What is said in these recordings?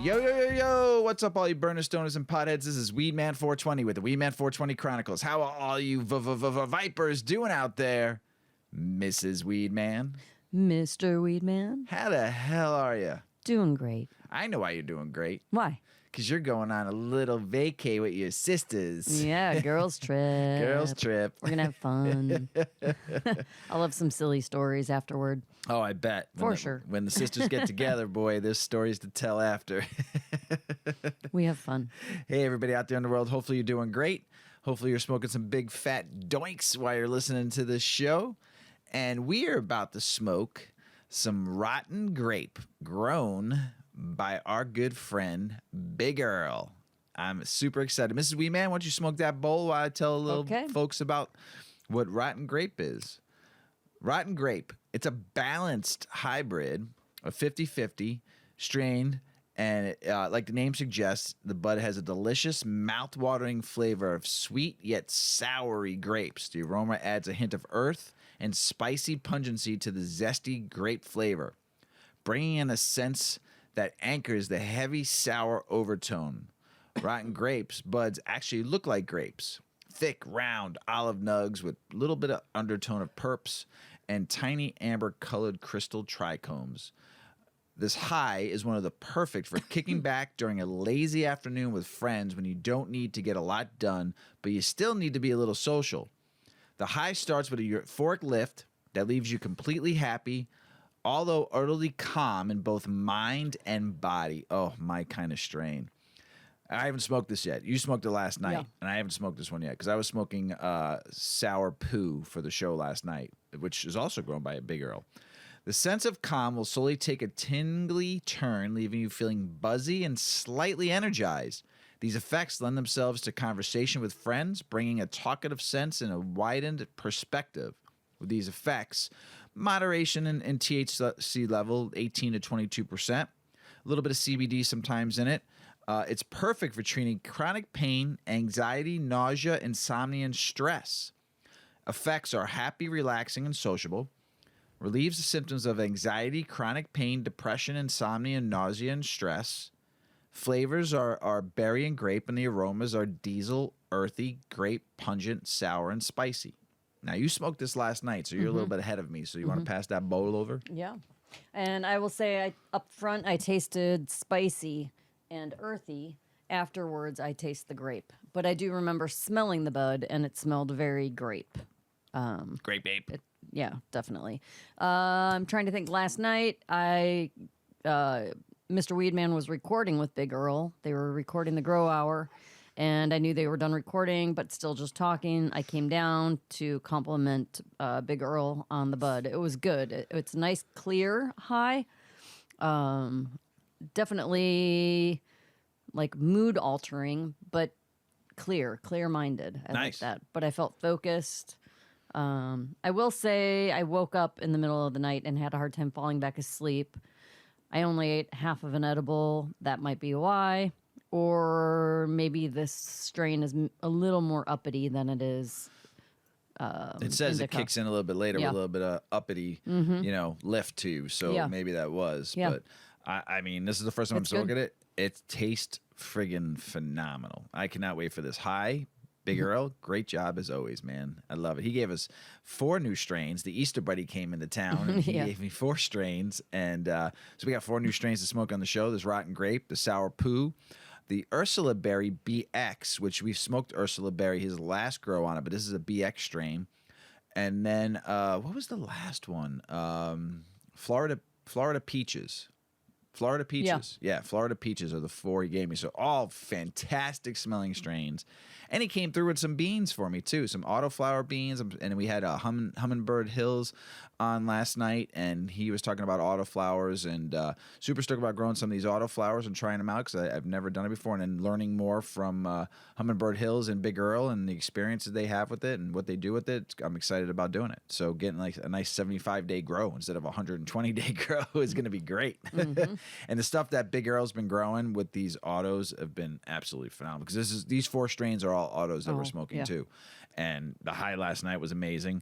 Yo, yo, yo, yo. What's up, all you burner stoners and potheads? This is Weedman 420 with the Weedman 420 Chronicles. How are all you vipers doing out there, Mrs. Weedman? Mr. Weedman? How the hell are you? Doing great. I know why you're doing great. Why? Because you're going on a little vacay with your sisters. Yeah, girls trip. Girls trip. We're going to have fun. I'll have some silly stories afterward. Oh, I bet. For sure. When the sisters get together, boy, there's stories to tell after. We have fun. Hey, everybody out there in the world. Hopefully you're doing great. Hopefully you're smoking some big fat doinks while you're listening to this show. And we are about to smoke some rotten grape grown by our good friend, Big Earl. I'm super excited. Mrs. Weeman, why don't you smoke that bowl while I tell a little folks about what rotten grape is. Rotten grape, it's a balanced hybrid of 50-50 strained, and like the name suggests, the bud has a delicious, mouth-watering flavor of sweet yet soury grapes. The aroma adds a hint of earth and spicy pungency to the zesty grape flavor, bringing in a sense that anchors the heavy, sour overtone. Rotten grapes buds actually look like grapes. Thick, round olive nugs with a little bit of undertone of perps and tiny amber-colored crystal trichomes. This high is one of the perfect for kicking back during a lazy afternoon with friends when you don't need to get a lot done, but you still need to be a little social. The high starts with a euphoric lift that leaves you completely happy, although utterly calm in both mind and body. Oh, my kind of strain. I haven't smoked this yet. You smoked it last night, and I haven't smoked this one yet because I was smoking Sour Poo for the show last night, which is also grown by a Big Earl. The sense of calm will slowly take a tingly turn, leaving you feeling buzzy and slightly energized. These effects lend themselves to conversation with friends, bringing a talkative sense and a widened perspective. With these effects, moderation in THC level, 18 to 22%, a little bit of CBD sometimes in it. It's perfect for treating chronic pain, anxiety, nausea, insomnia, and stress. Effects are happy, relaxing, and sociable. Relieves the symptoms of anxiety, chronic pain, depression, insomnia, nausea, and stress. Flavors are berry and grape, and the aromas are diesel, earthy, grape, pungent, sour, and spicy. Now, you smoked this last night, so you're a little bit ahead of me. So you want to pass that bowl over? Yeah. And I will say, up front, I tasted spicy and earthy. Afterwards, I taste the grape. But I do remember smelling the bud, and it smelled very grape. Grape ape. Yeah, definitely. I'm trying to think. Last night, Mr. Weedman was recording with Big Earl. They were recording the Grow Hour, and I knew they were done recording, but still just talking. I came down to compliment Big Earl on the bud. It was good. It's a nice, clear high. Definitely like mood altering, but clear-minded. I like that. But I felt focused. I will say I woke up in the middle of the night and had a hard time falling back asleep. I only ate half of an edible. That might be why. Or maybe this strain is a little more uppity than it is. It says indica. It kicks in a little bit later with a little bit of uppity, lift too. So maybe that was. Yeah. But I mean, this is the first time I'm smoking it. It tastes friggin' phenomenal. I cannot wait for this. Hi, Big Earl, great job as always, man. I love it. He gave us 4 new strains. The Easter Buddy came into town, and he gave me 4 strains. And so we got 4 new strains to smoke on the show. There's Rotten Grape, the Sour Poo, the Ursula Berry BX, which we've smoked Ursula Berry, his last grow on it, but this is a BX strain. And then, what was the last one? Florida Peaches. Florida Peaches. Yeah, Florida Peaches are the 4 he gave me. So all fantastic smelling strains. And he came through with some beans for me, too. Some autoflower beans. And we had Hummingbird Hills on last night. And he was talking about autoflowers. And super stoked about growing some of these autoflowers and trying them out because I've never done it before. And then learning more from Hummingbird Hills and Big Earl and the experiences they have with it and what they do with it. I'm excited about doing it. So getting like a nice 75-day grow instead of a 120-day grow is going to be great. And the stuff that Big Earl's been growing with these autos have been absolutely phenomenal because these 4 strains are all autos that we're smoking too. And the high last night was amazing.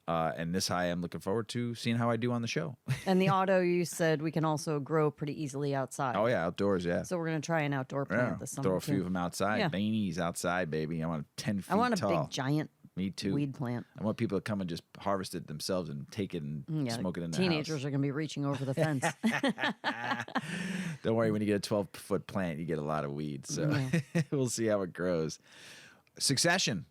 And this high, I'm looking forward to seeing how I do on the show. And the auto, you said we can also grow pretty easily outside. Oh, yeah, outdoors, yeah. So we're going to try an outdoor plant this summer. Throw a few too. of them outside. Yeah. Beanies outside, baby. I want 10 feet tall. I want a big, giant Me too. weed plant. I want people to come and just harvest it themselves and take it and smoke it in the Teenagers are going to be reaching over the fence. Don't worry, when you get a 12-foot plant, you get a lot of weed. So we'll see how it grows. Succession.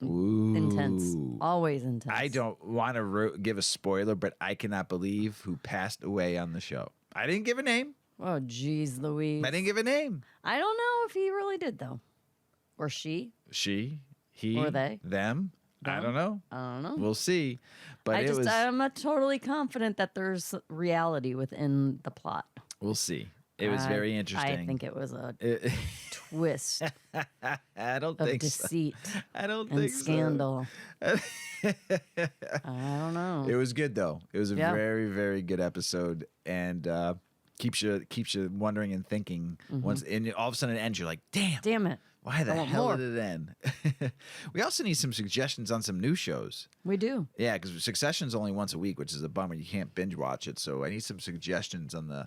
Ooh. Intense. Always intense. I don't want to give a spoiler, but I cannot believe who passed away on the show. I didn't give a name. Oh, geez, Louise. I didn't give a name. I don't know if he really did, though. Or she. She, he, or they. Them. I don't know. I don't know. We'll see. But I'm not totally confident that there's reality within the plot. We'll see. It was very interesting. I think it was a twist I don't of think deceit so. I don't and think scandal. I don't know. It was good though. It was a very, very good episode, and keeps you wondering and thinking. Once and all of a sudden it ends, you're like, damn it. Why the hell did it end? We also need some suggestions on some new shows. We do. Yeah, because Succession's only once a week, which is a bummer. You can't binge watch it. So I need some suggestions on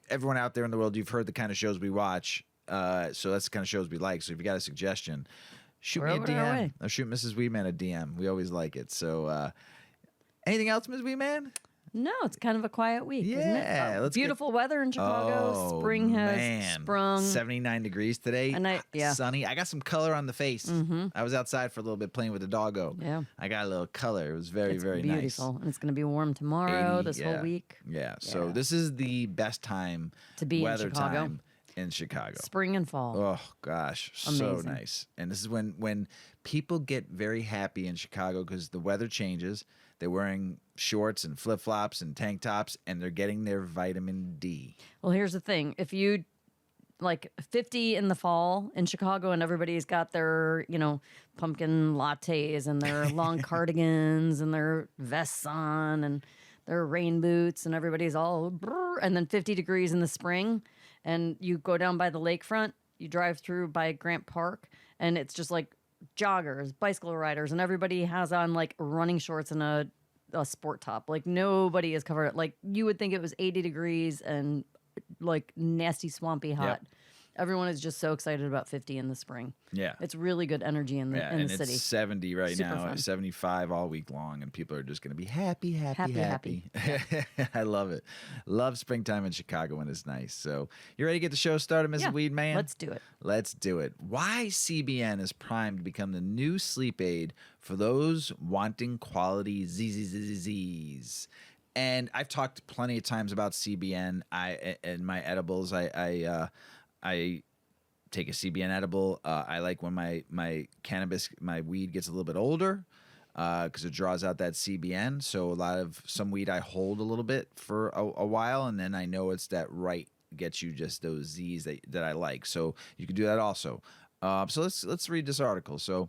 everyone out there in the world, you've heard the kind of shows we watch. So that's the kind of shows we like. So if you got a suggestion, shoot me a DM. Or shoot Mrs. Weedman a DM. We always like it. So anything else, Ms. Weedman? No, it's kind of a quiet week, isn't it? Let's beautiful weather in Chicago. Spring has sprung. 79 degrees today. Sunny. I got some color on the face. I was outside for a little bit playing with the doggo. Yeah. I got a little color. It was very, very beautiful. nice. And it's going to be warm tomorrow, this whole week. Yeah. So this is the best time to be weather in Chicago. time in Chicago. Spring and fall. Oh gosh, amazing. So nice. And this is when people get very happy in Chicago because the weather changes. They're wearing shorts and flip-flops and tank tops, and they're getting their vitamin D. Well, here's the thing. If you, 50 in the fall in Chicago and everybody's got their, pumpkin lattes and their long cardigans and their vests on and their rain boots and everybody's all, and then 50 degrees in the spring, and you go down by the lakefront, you drive through by Grant Park, and it's just like joggers, bicycle riders, and everybody has on running shorts and a sport top. Nobody is covered. You would think it was 80 degrees and nasty swampy hot. Yep. Everyone is just so excited about 50 in the spring. Yeah. It's really good energy in the city. It's 70 right Super now, fun. 75 all week long, and people are just going to be happy. Happy. I love it. Love springtime in Chicago when it's nice. So you ready to get the show started, Mrs. Weedman? Let's do it. Let's do it. Why CBN is primed to become the new sleep aid for those wanting quality Z's. And I've talked plenty of times about CBN. In my edibles, I take a CBN edible. I like when my cannabis, my weed gets a little bit older because it draws out that CBN. So some weed I hold a little bit for a while, and then I know it's that right gets you just those Z's that I like. So you can do that also. So let's read this article. So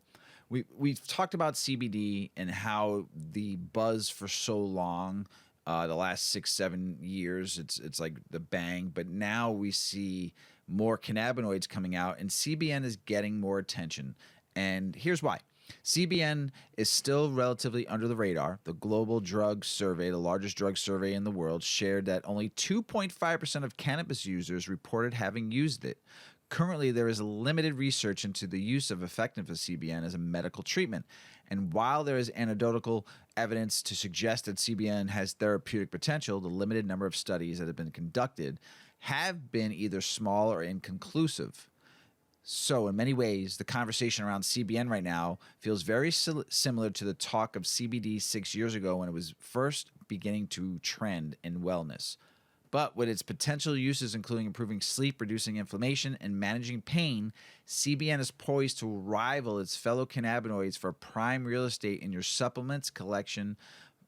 we've talked about CBD and how the buzz for so long. The last 6-7 years, it's like the bang, but now we see more cannabinoids coming out, and CBN is getting more attention. And here's why. CBN is still relatively under the radar. The Global Drug Survey, the largest drug survey in the world, shared that only 2.5% of cannabis users reported having used it. Currently, there is limited research into the use of effectiveness of CBN as a medical treatment. And while there is anecdotal evidence to suggest that CBN has therapeutic potential, the limited number of studies that have been conducted have been either small or inconclusive. So in many ways, the conversation around CBN right now feels very similar to the talk of CBD 6 years ago when it was first beginning to trend in wellness. But with its potential uses, including improving sleep, reducing inflammation, and managing pain, CBN is poised to rival its fellow cannabinoids for prime real estate in your supplements collection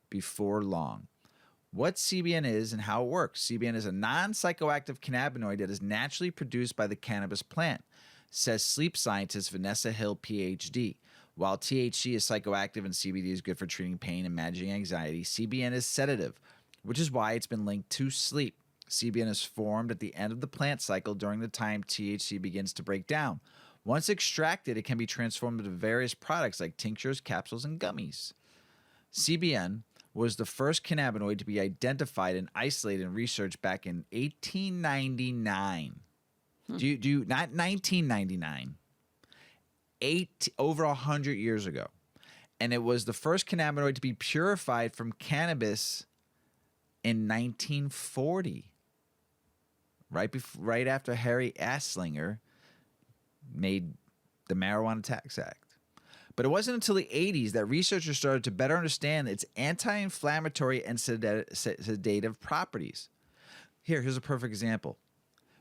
before long. What CBN is and how it works. CBN is a non-psychoactive cannabinoid that is naturally produced by the cannabis plant, says sleep scientist Vanessa Hill, PhD. While THC is psychoactive and CBD is good for treating pain and managing anxiety, CBN is sedative, which is why it's been linked to sleep. CBN is formed at the end of the plant cycle during the time THC begins to break down. Once extracted, it can be transformed into various products like tinctures, capsules, and gummies. CBN was the first cannabinoid to be identified and isolated in research back in 1899. Do you not 1999? Over 100 years ago. And it was the first cannabinoid to be purified from cannabis in 1940. Right after Harry Anslinger made the Marijuana Tax Act. But it wasn't until the 80s that researchers started to better understand its anti-inflammatory and sedative properties. Here's a perfect example.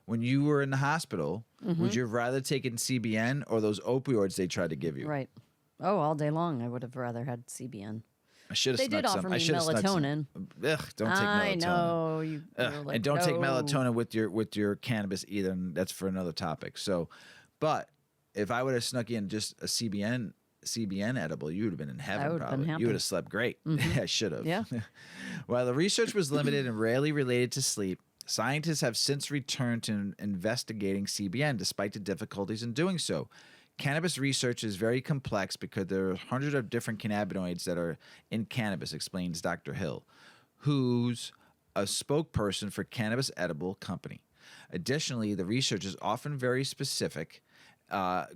When you were in the hospital, would you have rather taken CBN or those opioids they tried to give you? Right. Oh, all day long, I would have rather had CBN. I should have. They did offer me melatonin. Ugh, don't take melatonin. I know you. Like, and don't take melatonin with your cannabis either. And that's for another topic. So, but if I would have snuck in just a CBN edible, you would have been in heaven. I would probably. Been happy. You would have slept great. I should have. Yeah. While the research was limited and rarely related to sleep, scientists have since returned to investigating CBN despite the difficulties in doing so. Cannabis research is very complex because there are hundreds of different cannabinoids that are in cannabis, explains Dr. Hill, who's a spokesperson for Cannabis Edible Company. Additionally, the research is often very specific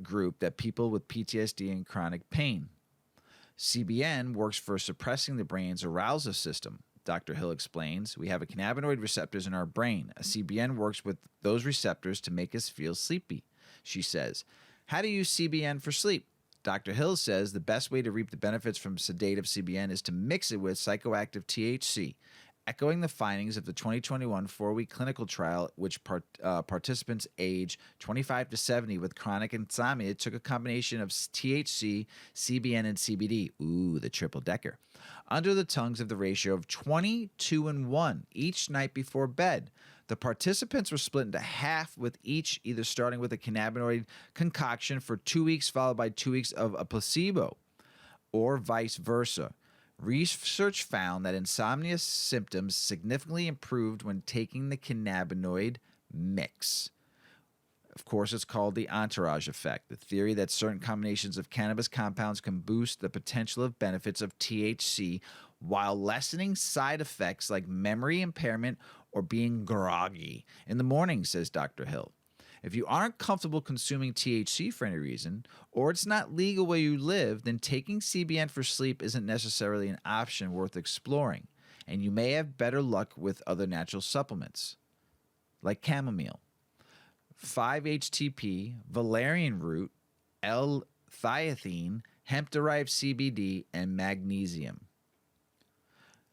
group that people with PTSD and chronic pain. CBN works for suppressing the brain's arousal system. Dr. Hill explains, we have a cannabinoid receptors in our brain. A CBN works with those receptors to make us feel sleepy, she says. How to use CBN for sleep? Dr. Hill says the best way to reap the benefits from sedative CBN is to mix it with psychoactive THC, echoing the findings of the 2021 four-week clinical trial, which participants age 25 to 70 with chronic insomnia took a combination of THC, CBN, and CBD. Ooh, the triple-decker. Under the tongues of the ratio of 20:1 each night before bed. The participants were split into half, with each either starting with a cannabinoid concoction for 2 weeks followed by 2 weeks of a placebo, or vice versa. Research found that insomnia symptoms significantly improved when taking the cannabinoid mix. Of course, it's called the entourage effect, the theory that certain combinations of cannabis compounds can boost the potential of benefits of THC while lessening side effects like memory impairment or being groggy in the morning, says Dr. Hill. If you aren't comfortable consuming THC for any reason, or it's not legal where you live, then taking CBN for sleep isn't necessarily an option worth exploring, and you may have better luck with other natural supplements, like chamomile, 5-HTP, valerian root, L-theanine, hemp-derived CBD, and magnesium.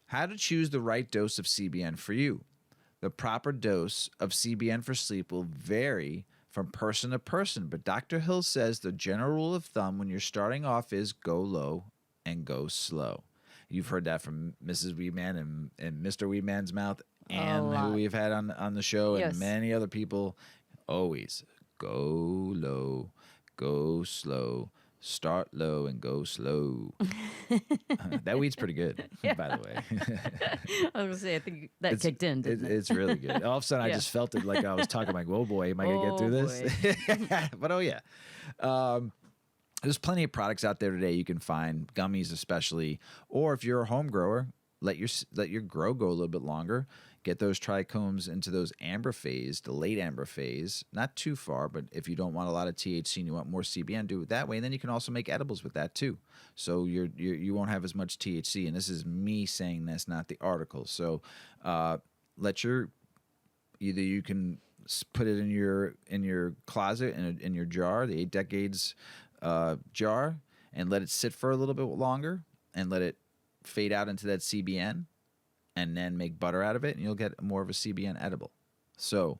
How to choose the right dose of CBN for you. The proper dose of CBN for sleep will vary from person to person, but Dr. Hill says the general rule of thumb when you're starting off is go low and go slow. You've heard that from Mrs. Weedman and Mr. Weedman's mouth, and who we've had on the show, and many other people. Always go low, go slow. Start low and go slow. That weed's pretty good, by the way. I was going to say, I think that kicked in, didn't it? It's really good. All of a sudden, I just felt it like I was talking like, oh boy, am I going to get through this? But oh yeah. There's plenty of products out there today you can find, gummies especially, or if you're a home grower, let your grow go a little bit longer. Get those trichomes into those amber phase, the late amber phase, not too far, but if you don't want a lot of THC and you want more CBN, do it that way. And then you can also make edibles with that too. So you won't have as much THC. And this is me saying this, not the article. So either you can put it in your closet, in your jar, the 8 Decades jar, and let it sit for a little bit longer and let it fade out into that CBN. And then make butter out of it, and you'll get more of a CBN edible. So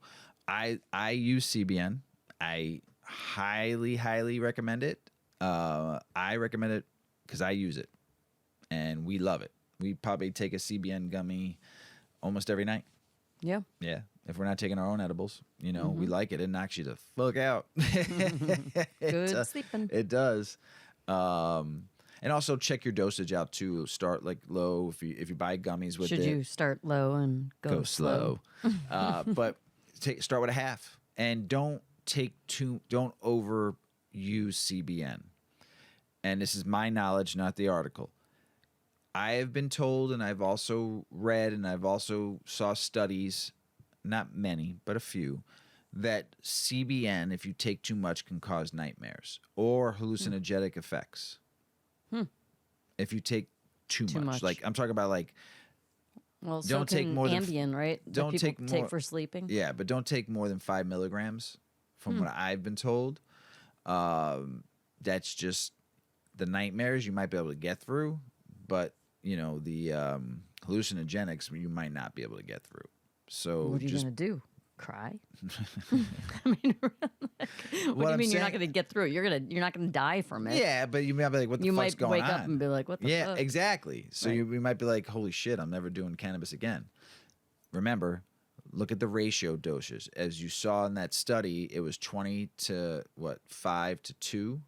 I use CBN. I highly, highly recommend it. I recommend it because I use it, and we love it. We probably take a CBN gummy almost every night. Yeah. Yeah. If we're not taking our own edibles, we like it. It knocks you the fuck out. Good sleeping. It does. And also check your dosage out too. Start like low if you buy gummies with it. Should you start low and go slow? But start with a half, and don't overuse CBN. And this is my knowledge, not the article. I have been told, and I've also read, and I've also saw studies, not many, but a few, that CBN, if you take too much, can cause nightmares or hallucinogenic effects. If you take too much. Like, I'm talking about, like, well, so don't take more Ambien, right? Don't that take people more take for sleeping. Yeah, but don't take more than 5 milligrams, from what I've been told. That's just the nightmares you might be able to get through, but the hallucinogenics you might not be able to get through. So what are you gonna do? Cry? I mean, what do you mean you're not going to get through it? You're not going to die from it. Yeah, but you might be like, what the fuck's going on? You might wake up and be like, what the fuck? Yeah, exactly. So Right. we might be like, holy shit, I'm never doing cannabis again. Remember, look at the ratio doses. As you saw in that study, it was 20 to 5 to 2.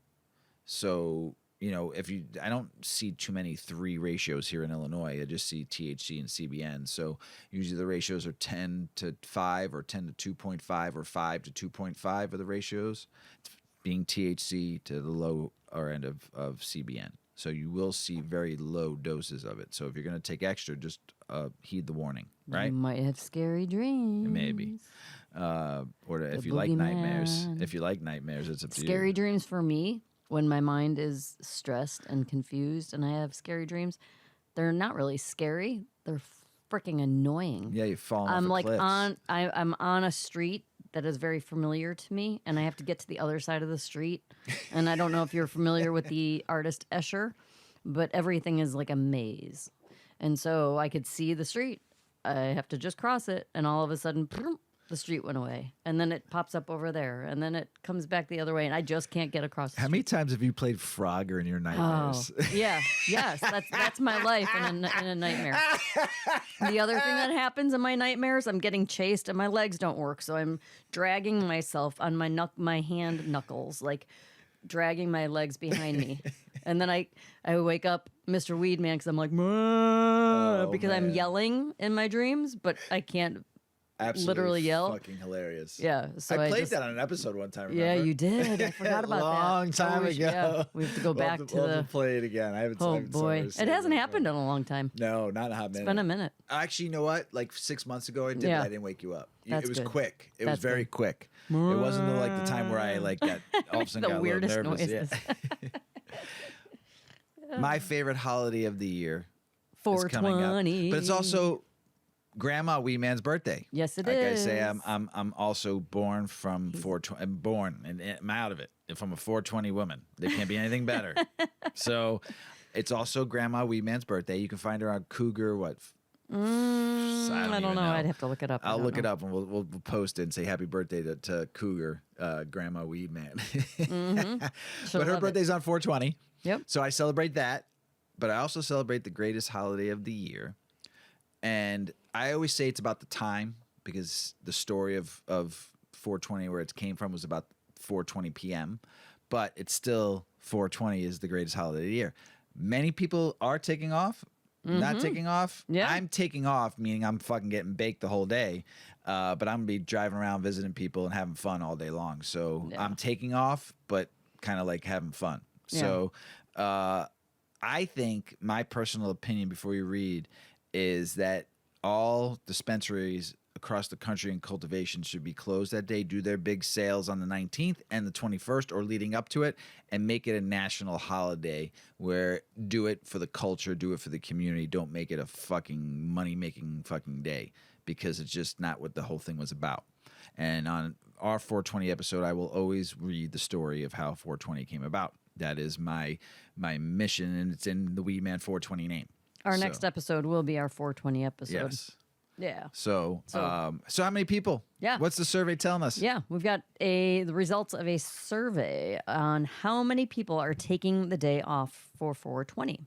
So, I don't see too many 3 ratios here in Illinois. I just see THC and CBN. So usually the ratios are 10 to 5 or 10 to 2.5 or 5 to 2.5 are the ratios, being THC to the lower end of CBN. So you will see very low doses of it. So if you're going to take extra, just heed the warning, right? You might have scary dreams. Maybe. Or if you like nightmares. If you like nightmares, it's up to you. Scary dreams for me, when my mind is stressed and confused and I have scary dreams, they're not really scary. They're freaking annoying. Yeah, you fall off I'm a like cliff. I'm on a street that is very familiar to me, and I have to get to the other side of the street. And I don't know if you're familiar with the artist Escher, but everything is like a maze. And so I could see the street. I have to just cross it, and all of a sudden, the street went away. And then it pops up over there, and then it comes back the other way, and I just can't get across the How street. many times have you played Frogger in your nightmares? Oh, yeah, yes, that's my life in a nightmare. The other thing that happens in my nightmares, I'm getting chased and my legs don't work, so I'm dragging myself on my hand knuckles, like dragging my legs behind me, and then I wake up, Mr. Weedman, because I'm like, because I'm yelling in my dreams, but I can't. Absolutely literally yell. Fucking hilarious. Yeah, so I played that on an episode one time. Remember? Yeah, you did. I forgot about that. Long time ago. Yeah, we have to go back to we'll the. have to play it again. I haven't. Oh I haven't boy, it hasn't happened in a long time. No, not a hot minute. It's been a minute. Actually, you know what? Like 6 months ago, I did. Yeah. But I didn't wake you up. That's it was good. quick. It was That's very good. quick. It wasn't like the time where I like got all of a sudden The got a little weirdest nervous. noises. Yeah. My favorite holiday of the year is coming up, 420. but it's also Grandma Weedman's birthday. Yes, it like is. I say, I'm also born from 420. I'm born and I'm out of it. If I'm a 420 woman, there can't be anything better. So it's also Grandma Weedman's birthday. You can find her on Cougar. What? I don't even know. I'd have to look it up. I'll look it up and we'll post it and say happy birthday to Cougar, Grandma Weedman. But her birthday's on 420. Yep. So I celebrate that, but I also celebrate the greatest holiday of the year. And I always say it's about the time, because the story of 420, where it came from, was about 4:20 p.m. But it's still 420 is the greatest holiday of the year. Many people are taking off, not taking off. Yeah. I'm taking off, meaning I'm fucking getting baked the whole day. But I'm going to be driving around visiting people and having fun all day long. So Yeah. I'm taking off, but kind of like having fun. Yeah. So I think my personal opinion before you read is that all dispensaries across the country and cultivation should be closed that day, do their big sales on the 19th and the 21st or leading up to it, and make it a national holiday where do it for the culture, do it for the community. Don't make it a fucking money-making fucking day, because it's just not what the whole thing was about. And on our 420 episode, I will always read the story of how 420 came about. That is my mission, and it's in the Weedman 420 name. Our next episode will be our 420 episode. Yes. Yeah. So how many people? Yeah. What's the survey telling us? Yeah, we've got the results of a survey on how many people are taking the day off for 420.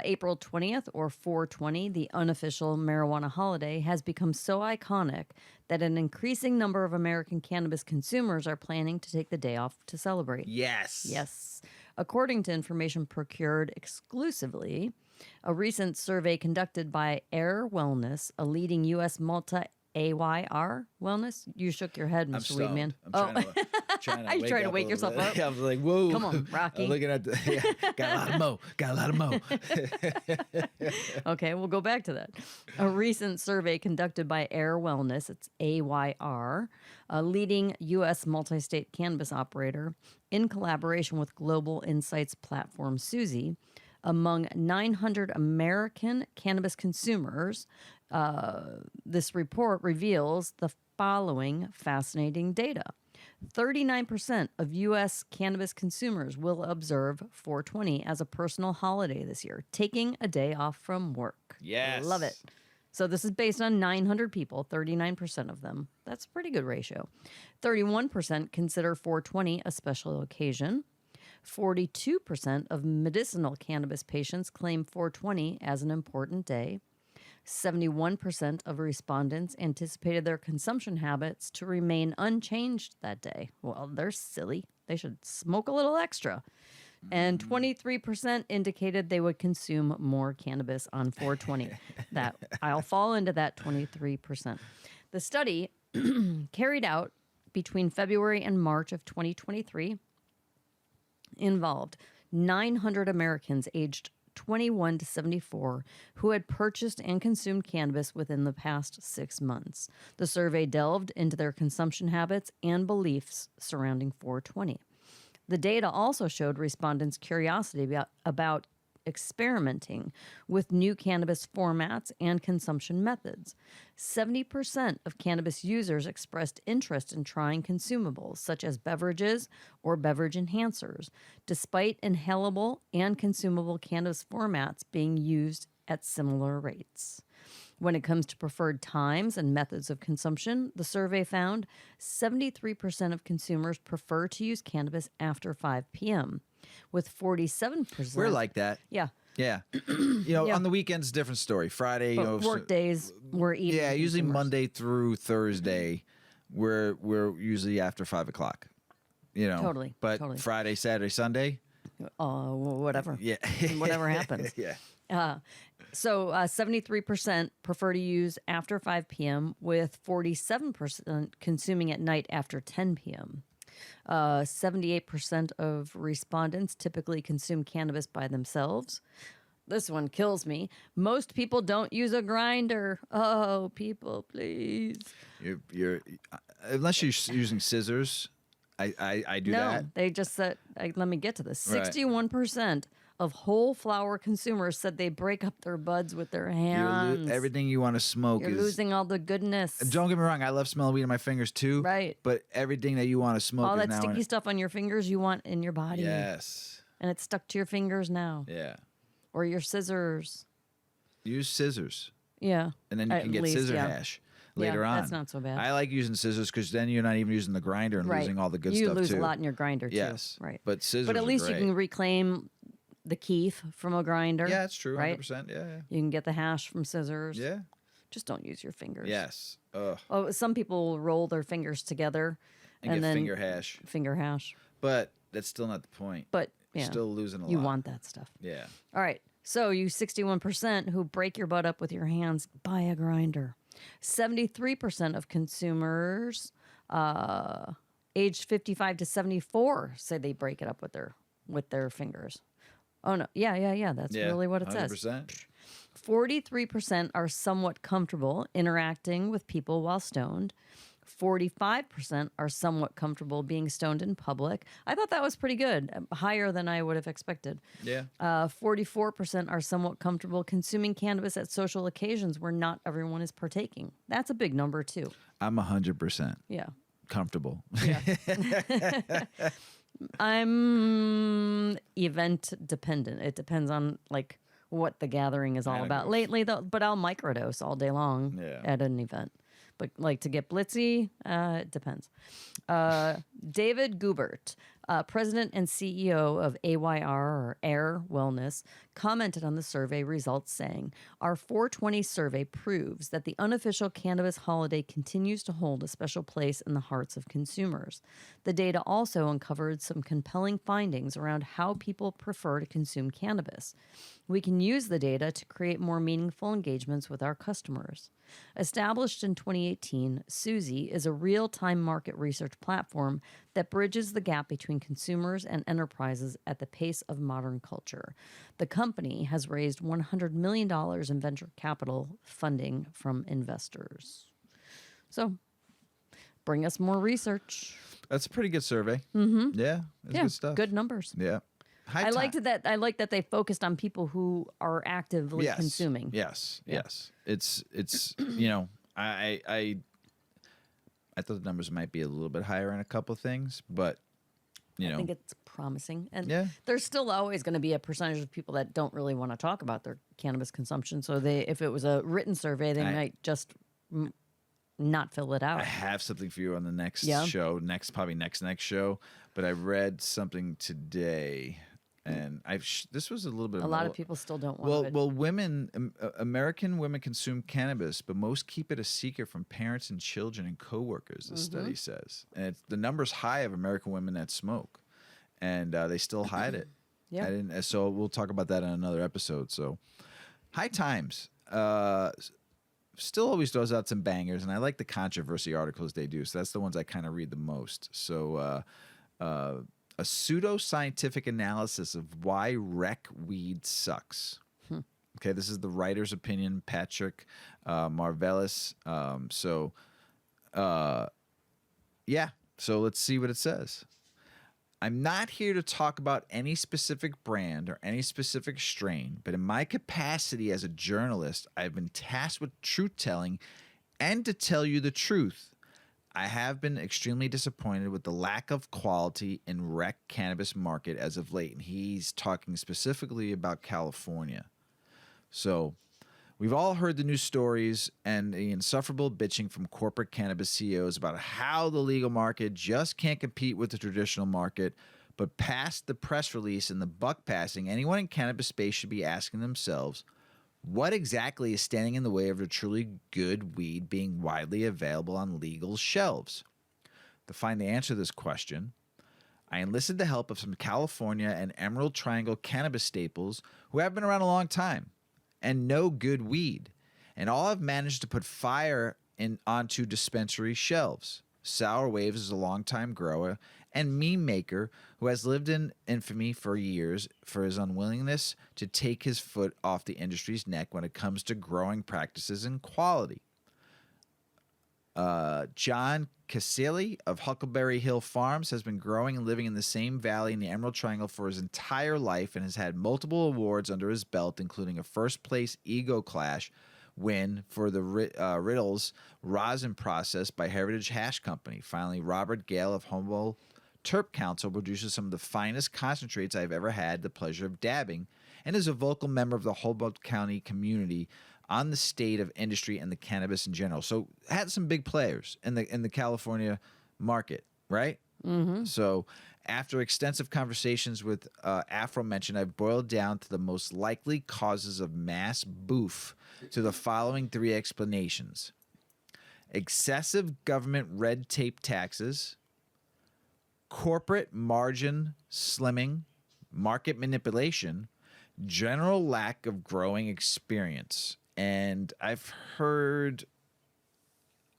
April 20th, or 420, the unofficial marijuana holiday, has become so iconic that an increasing number of American cannabis consumers are planning to take the day off to celebrate. Yes. Yes. According to information procured exclusively, a recent survey conducted by Air Wellness, a leading U.S. multi-AYR wellness. You shook your head, Mr. I'm stoned. Weedman. I'm trying to trying to trying to wake yourself up? I was like, whoa. Come on, Rocky. I'm looking at got a lot of mo. Okay, we'll go back to that. A recent survey conducted by Air Wellness, it's AYR, a leading U.S. multi-state cannabis operator, in collaboration with global insights platform Suzy, among 900 American cannabis consumers. This report reveals the following fascinating data. 39% of U.S. cannabis consumers will observe 420 as a personal holiday this year, taking a day off from work. Yes. Love it. So this is based on 900 people, 39% of them. That's a pretty good ratio. 31% consider 420 a special occasion. 42% of medicinal cannabis patients claim 420 as an important day. 71% of respondents anticipated their consumption habits to remain unchanged that day. Well, they're silly. They should smoke a little extra. And 23% indicated they would consume more cannabis on 420. That I'll fall into that 23%. The study carried out between February and March of 2023 involved 900 Americans aged 21 to 74 who had purchased and consumed cannabis within the past 6 months. The survey delved into their consumption habits and beliefs surrounding 420. The data also showed respondents' curiosity about experimenting with new cannabis formats and consumption methods. 70% of cannabis users expressed interest in trying consumables, such as beverages or beverage enhancers, despite inhalable and consumable cannabis formats being used at similar rates. When it comes to preferred times and methods of consumption, the survey found 73% of consumers prefer to use cannabis after 5 p.m., with 47%. We're like that. Yeah. Yeah. On the weekends, different story. Friday, But work days, we're eating. Yeah, usually consumers. Monday through Thursday, we're usually after 5 o'clock. Totally. But totally. Friday, Saturday, Sunday. Whatever. Yeah. Whatever happens. Yeah. So 73% prefer to use after 5 p.m., with 47% consuming at night after 10 p.m. 78% of respondents typically consume cannabis by themselves. This one kills me. Most people don't use a grinder. Oh, people, please. You're unless you're using scissors. I do that. No, they just said, let me get to this. Right. 61% of whole flower consumers said they break up their buds with their hands. Everything you want to smoke You're is losing all the goodness. Don't get me wrong. I love smelling weed in my fingers too. Right. But everything that you want to smoke all is that now sticky stuff on your fingers you want in your body. Yes. And it's stuck to your fingers now. Yeah. Or your scissors. Use scissors. Yeah. And then you can get scissor hash later on. That's not so bad. I like using scissors because then you're not even using the grinder and losing all the good stuff too. You lose a lot in your grinder too. Yes. Right. But scissors But at least are you can reclaim the keef from a grinder. Yeah, it's true. 100%. Right? Yeah. You can get the hash from scissors. Yeah. Just don't use your fingers. Yes. Ugh. Oh, some people will roll their fingers together And get then finger hash. Finger hash. But that's still not the point. But yeah, You're still losing a lot. you want that stuff. Yeah. All right. So you 61% who break your butt up with your hands, buy a grinder. 73% of consumers aged 55 to 74 say they break it up with their fingers. Oh no. Yeah. That's really what it 100%. says. 43% are somewhat comfortable interacting with people while stoned. 45% are somewhat comfortable being stoned in public. I thought that was pretty good, higher than I would have expected. Yeah. 44% are somewhat comfortable consuming cannabis at social occasions where not everyone is partaking. That's a big number too. I'm 100% Yeah. comfortable. Yeah. I'm event dependent. It depends on like what the gathering is all about. Lately though, but I'll microdose all day long at an event. But like to get blitzy, it depends. David Gubert, president and CEO of AYR or Air Wellness, commented on the survey results saying, "Our 420 survey proves that the unofficial cannabis holiday continues to hold a special place in the hearts of consumers. The data also uncovered some compelling findings around how people prefer to consume cannabis. We can use the data to create more meaningful engagements with our customers." Established in 2018, Suzy is a real-time market research platform that bridges the gap between consumers and enterprises at the pace of modern culture. The company has raised $100 million in venture capital funding from investors. So, bring us more research. That's a pretty good survey. Mm-hmm. Yeah, it's good stuff. Good numbers. Yeah. I liked that they focused on people who are actively consuming. Yes. It's I thought the numbers might be a little bit higher in a couple of things, but I think it's promising. And there's still always going to be a percentage of people that don't really want to talk about their cannabis consumption. So if it was a written survey, they might just not fill it out. I have something for you on the next show, probably next show. But I read something today, and this was a little bit. A lot of people still don't want. Well, American women consume cannabis, but most keep it a secret from parents and children and coworkers. The study says, and the number's high of American women that smoke, and they still hide it. Yeah. So we'll talk about that in another episode. So, High Times. Still always throws out some bangers, and I like the controversy articles they do. So that's the ones I kind of read the most. So a pseudoscientific analysis of why rec weed sucks. Okay, this is the writer's opinion, Patrick Marvellis. So let's see what it says. I'm not here to talk about any specific brand or any specific strain, but in my capacity as a journalist, I've been tasked with truth-telling and to tell you the truth. I have been extremely disappointed with the lack of quality in rec cannabis market as of late, and he's talking specifically about California. So we've all heard the news stories and the insufferable bitching from corporate cannabis CEOs about how the legal market just can't compete with the traditional market. But past the press release and the buck passing, anyone in cannabis space should be asking themselves, what exactly is standing in the way of a truly good weed being widely available on legal shelves? To find the answer to this question, I enlisted the help of some California and Emerald Triangle cannabis staples who have been around a long time and know good weed, and all have managed to put fire onto dispensary shelves. Sour Waves is a longtime grower and meme maker who has lived in infamy for years for his unwillingness to take his foot off the industry's neck when it comes to growing practices and quality. John Casilli of Huckleberry Hill Farms has been growing and living in the same valley in the Emerald Triangle for his entire life and has had multiple awards under his belt, including a first-place Ego Clash win for the Riddles rosin process by Heritage Hash Company. Finally, Robert Gale of Humboldt Terp Council produces some of the finest concentrates I've ever had the pleasure of dabbing and is a vocal member of the Humboldt County community on the state of industry and the cannabis in general. So had some big players in the California market, right? Mm-hmm. So after extensive conversations with aforementioned, I've boiled down to the most likely causes of mass boof to the following three explanations: excessive government red tape taxes, corporate margin slimming, market manipulation, general lack of growing experience. And I've heard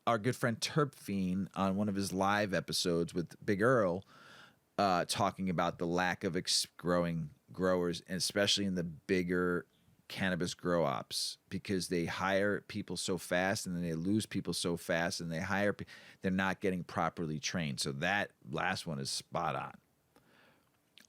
our good friend Terp Fiend on one of his live episodes with Big Earl talking about the lack of growing growers, and especially in the bigger cannabis grow ops, because they hire people so fast and then they lose people so fast, and they're not getting properly trained. So that last one is spot on.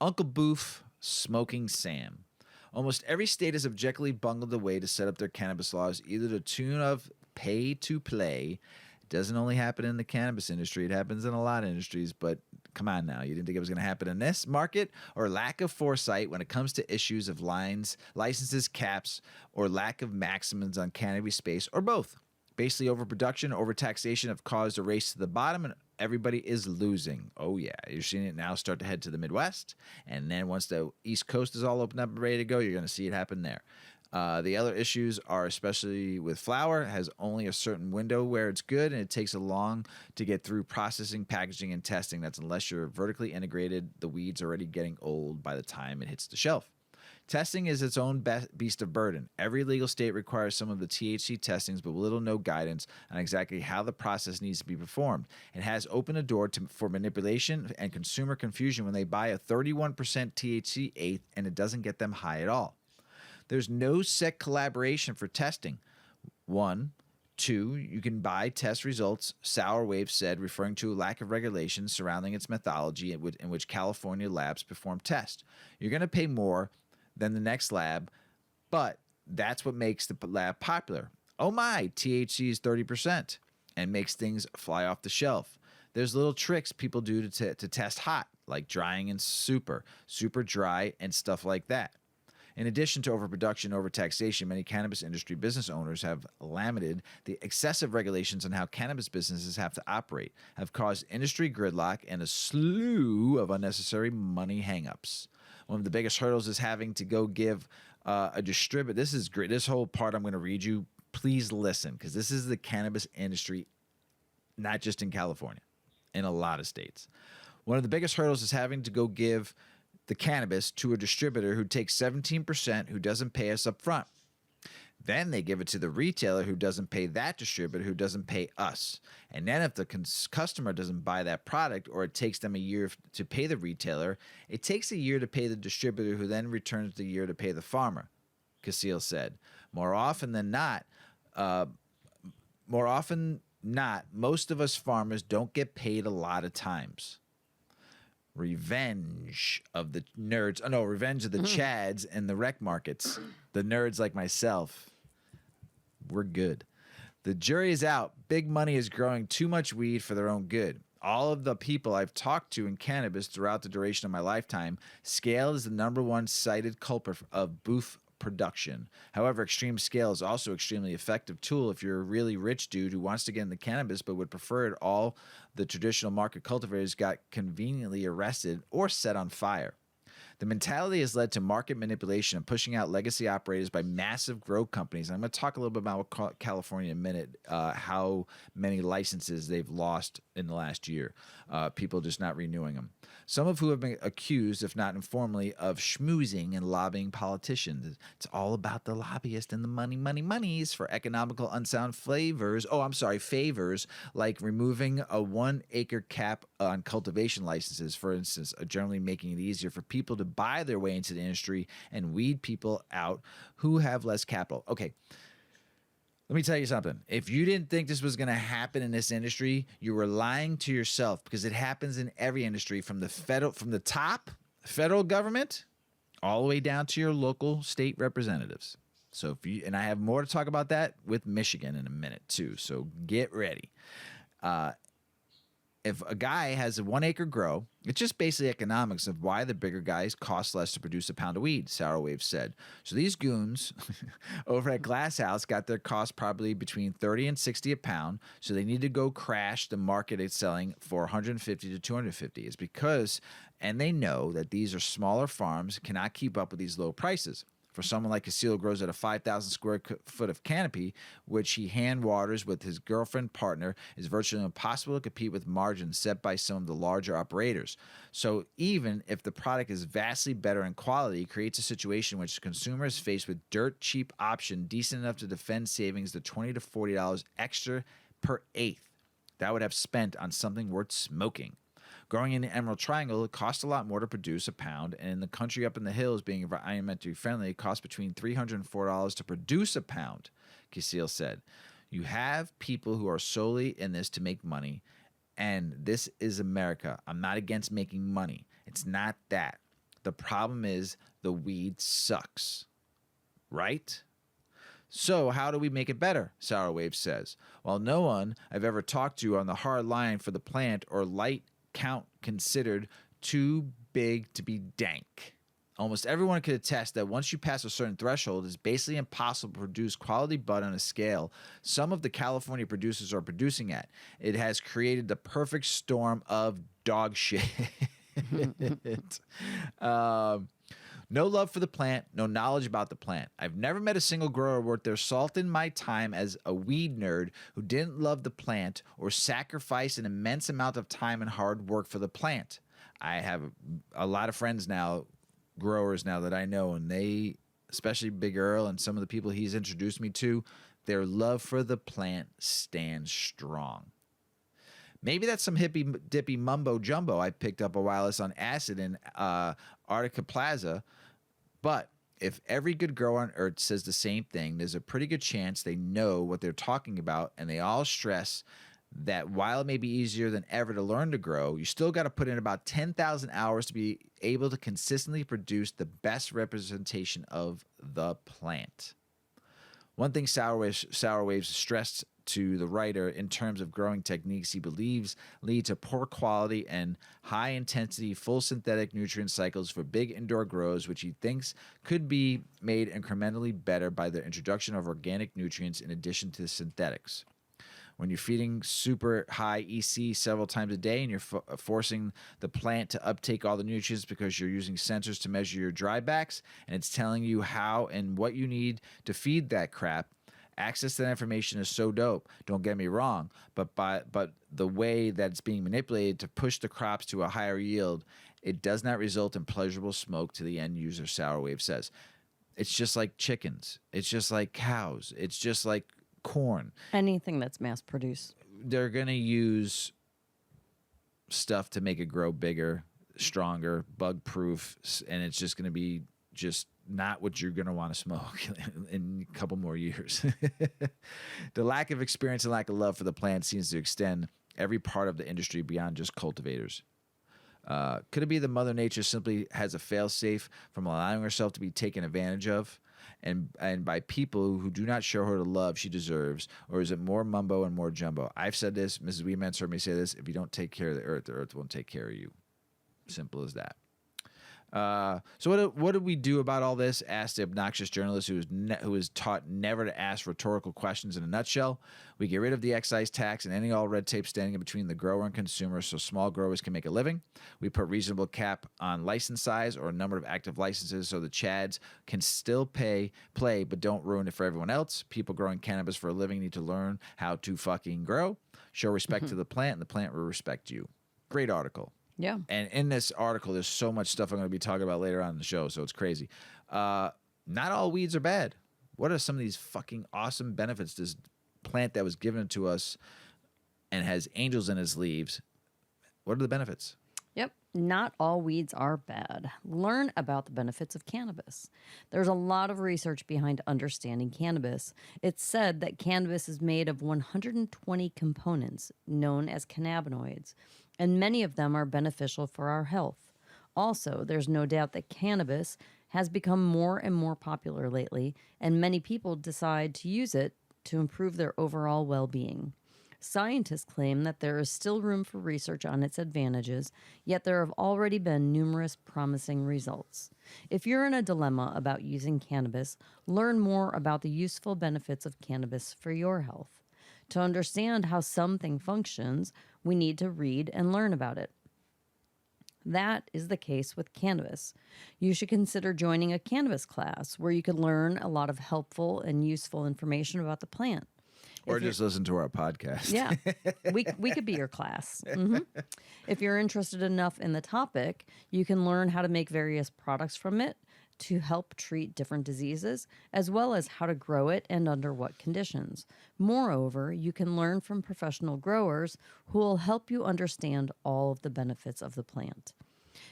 Uncle Boof, Smoking Sam. Almost every state has objectively bungled the way to set up their cannabis laws, either to the tune of pay to play. It doesn't only happen in the cannabis industry. It happens in a lot of industries, but come on now. You didn't think it was going to happen in this market? Or lack of foresight when it comes to issues of licenses, caps, or lack of maximums on cannabis space, or both. Basically, overproduction, overtaxation have caused a race to the bottom, and everybody is losing. Oh, yeah. You're seeing it now start to head to the Midwest. And then once the East Coast is all opened up and ready to go, you're going to see it happen there. The other issues are, especially with flower, has only a certain window where it's good, and it takes a long to get through processing, packaging, and testing. That's unless you're vertically integrated, the weed's already getting old by the time it hits the shelf. Testing is its own beast of burden. Every legal state requires some of the THC testings, but little no guidance on exactly how the process needs to be performed. It has opened a door for manipulation and consumer confusion when they buy a 31% THC eighth and it doesn't get them high at all. There's no set collaboration for testing. 1. 2, you can buy test results, Sour Wave said, referring to a lack of regulations surrounding its methodology in which California labs perform tests. You're going to pay more than the next lab, but that's what makes the lab popular. Oh my, THC is 30% and makes things fly off the shelf. There's little tricks people do to test hot, like drying in super dry and stuff like that. In addition to overproduction and overtaxation, many cannabis industry business owners have lamented the excessive regulations on how cannabis businesses have to operate, have caused industry gridlock and a slew of unnecessary money hangups. One of the biggest hurdles is having to go give a distributor. This is great. This whole part I'm going to read you. Please listen, because this is the cannabis industry, not just in California, in a lot of states. One of the biggest hurdles is having to go give the cannabis to a distributor who takes 17% who doesn't pay us up front. Then they give it to the retailer who doesn't pay that distributor who doesn't pay us. And then if the customer doesn't buy that product, or it takes them a year to pay the retailer, it takes a year to pay the distributor who then returns the year to pay the farmer, Casil said. More often than not, most of us farmers don't get paid a lot of times. Revenge of the nerds. Oh, no, revenge of the chads and the rec markets. The nerds like myself. We're good. The jury is out. Big money is growing too much weed for their own good. All of the people I've talked to in cannabis throughout the duration of my lifetime, scale is the number one cited culprit of booth production. However, extreme scale is also an extremely effective tool if you're a really rich dude who wants to get into cannabis but would prefer it all the traditional market cultivators got conveniently arrested or set on fire. The mentality has led to market manipulation and pushing out legacy operators by massive grow companies. And I'm going to talk a little bit about California in a minute, how many licenses they've lost in the last year, people just not renewing them. Some of who have been accused, if not informally, of schmoozing and lobbying politicians. It's all about the lobbyists and the monies for economical unsound favors, like removing a 1 acre cap on cultivation licenses, for instance, generally making it easier for people to buy their way into the industry and weed people out who have less capital. Okay. Let me tell you something. If you didn't think this was going to happen in this industry, you were lying to yourself, because it happens in every industry, from the top federal government all the way down to your local state representatives. So and I have more to talk about that with Michigan in a minute too. So get ready. If a guy has a 1 acre grow, it's just basically economics of why the bigger guys cost less to produce a pound of weed, Sour Wave said. So these goons over at Glass House got their cost probably between $30 and $60 a pound, so they need to go crash the market it's selling for $150 to $250. It's because, and they know that these are smaller farms, cannot keep up with these low prices. For someone like Casil, grows at a 5,000 square foot of canopy, which he hand waters with his girlfriend partner, is virtually impossible to compete with margins set by some of the larger operators. So even if the product is vastly better in quality, it creates a situation in which consumers faced with dirt cheap option decent enough to defend savings to $20 to $40 extra per eighth that would have spent on something worth smoking. Growing in the Emerald Triangle, it costs a lot more to produce a pound, and in the country up in the hills, being environmentally friendly, it costs between $300 and $4 to produce a pound, Casil said. You have people who are solely in this to make money, and this is America. I'm not against making money. It's not that. The problem is the weed sucks, right? So how do we make it better? Sour Wave says. While no one I've ever talked to on the hard line for the plant or light count considered too big to be dank. Almost everyone could attest that once you pass a certain threshold, it's basically impossible to produce quality bud on a scale some of the California producers are producing at. It has created the perfect storm of dog shit. No love for the plant, no knowledge about the plant. I've never met a single grower worth their salt in my time as a weed nerd who didn't love the plant or sacrifice an immense amount of time and hard work for the plant. I have a lot of friends now growers now that I know, and they, especially Big Earl and some of the people he's introduced me to, their love for the plant stands strong. Maybe that's some hippy dippy mumbo jumbo I picked up a wireless on acid in Arctica Plaza, but if every good grower on earth says the same thing, there's a pretty good chance they know what they're talking about, and they all stress that while it may be easier than ever to learn to grow, you still got to put in about 10,000 hours to be able to consistently produce the best representation of the plant. One thing Sour Waves stressed to the writer in terms of growing techniques he believes lead to poor quality and high intensity full synthetic nutrient cycles for big indoor grows, which he thinks could be made incrementally better by the introduction of organic nutrients in addition to the synthetics. When you're feeding super high EC several times a day and you're forcing the plant to uptake all the nutrients because you're using sensors to measure your drybacks, and it's telling you how and what you need to feed that crap, access to that information is so dope. Don't get me wrong, but the way that it's being manipulated to push the crops to a higher yield, it does not result in pleasurable smoke to the end user, Sour Wave says. It's just like chickens. It's just like cows. It's just like corn. Anything that's mass produced. They're going to use stuff to make it grow bigger, stronger, bug proof, and it's just going to be just not what you're going to want to smoke in a couple more years. The lack of experience and lack of love for the plant seems to extend every part of the industry beyond just cultivators. Could it be that Mother Nature simply has a fail-safe from allowing herself to be taken advantage of? And by people who do not show her the love she deserves, or is it more mumbo and more jumbo? I've said this, Mrs. Weedman's heard me say this, if you don't take care of the earth won't take care of you. Simple as that. So what do we do about all this? Asked the obnoxious journalist who was taught never to ask rhetorical questions in a nutshell. We get rid of the excise tax and any all red tape standing in between the grower and consumer so small growers can make a living. We put reasonable cap on license size or number of active licenses so the chads can still play, but don't ruin it for everyone else. People growing cannabis for a living need to learn how to fucking grow. Show respect to the plant, and the plant will respect you. Great article. Yeah. And in this article, there's so much stuff I'm going to be talking about later on in the show, so it's crazy. Not all weeds are bad. What are some of these fucking awesome benefits this plant that was given to us and has angels in its leaves? What are the benefits? Yep. Not all weeds are bad. Learn about the benefits of cannabis. There's a lot of research behind understanding cannabis. It's said that cannabis is made of 120 components known as cannabinoids, and many of them are beneficial for our health. Also, there's no doubt that cannabis has become more and more popular lately, and many people decide to use it to improve their overall well-being. Scientists claim that there is still room for research on its advantages, yet there have already been numerous promising results. If you're in a dilemma about using cannabis, learn more about the useful benefits of cannabis for your health. To understand how something functions, we need to read and learn about it. That is the case with cannabis. You should consider joining a cannabis class where you can learn a lot of helpful and useful information about the plant. Or just listen to our podcast. Yeah, we could be your class. Mm-hmm. If you're interested enough in the topic, you can learn how to make various products from it to help treat different diseases, as well as how to grow it and under what conditions. Moreover, you can learn from professional growers who will help you understand all of the benefits of the plant.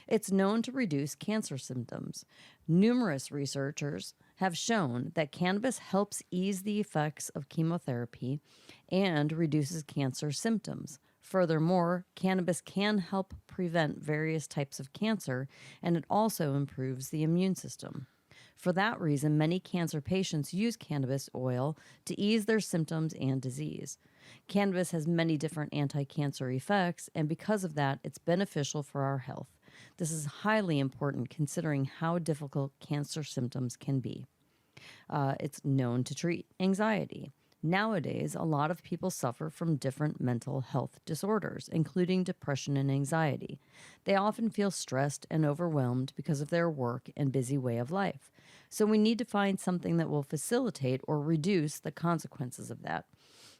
It's known to reduce cancer symptoms. Numerous researchers have shown that cannabis helps ease the effects of chemotherapy and reduces cancer symptoms. Furthermore, cannabis can help prevent various types of cancer, and it also improves the immune system. For that reason, many cancer patients use cannabis oil to ease their symptoms and disease. Cannabis has many different anti-cancer effects, and because of that, it's beneficial for our health. This is highly important considering how difficult cancer symptoms can be. It's known to treat anxiety. Nowadays, a lot of people suffer from different mental health disorders, including depression and anxiety. They often feel stressed and overwhelmed because of their work and busy way of life. So we need to find something that will facilitate or reduce the consequences of that.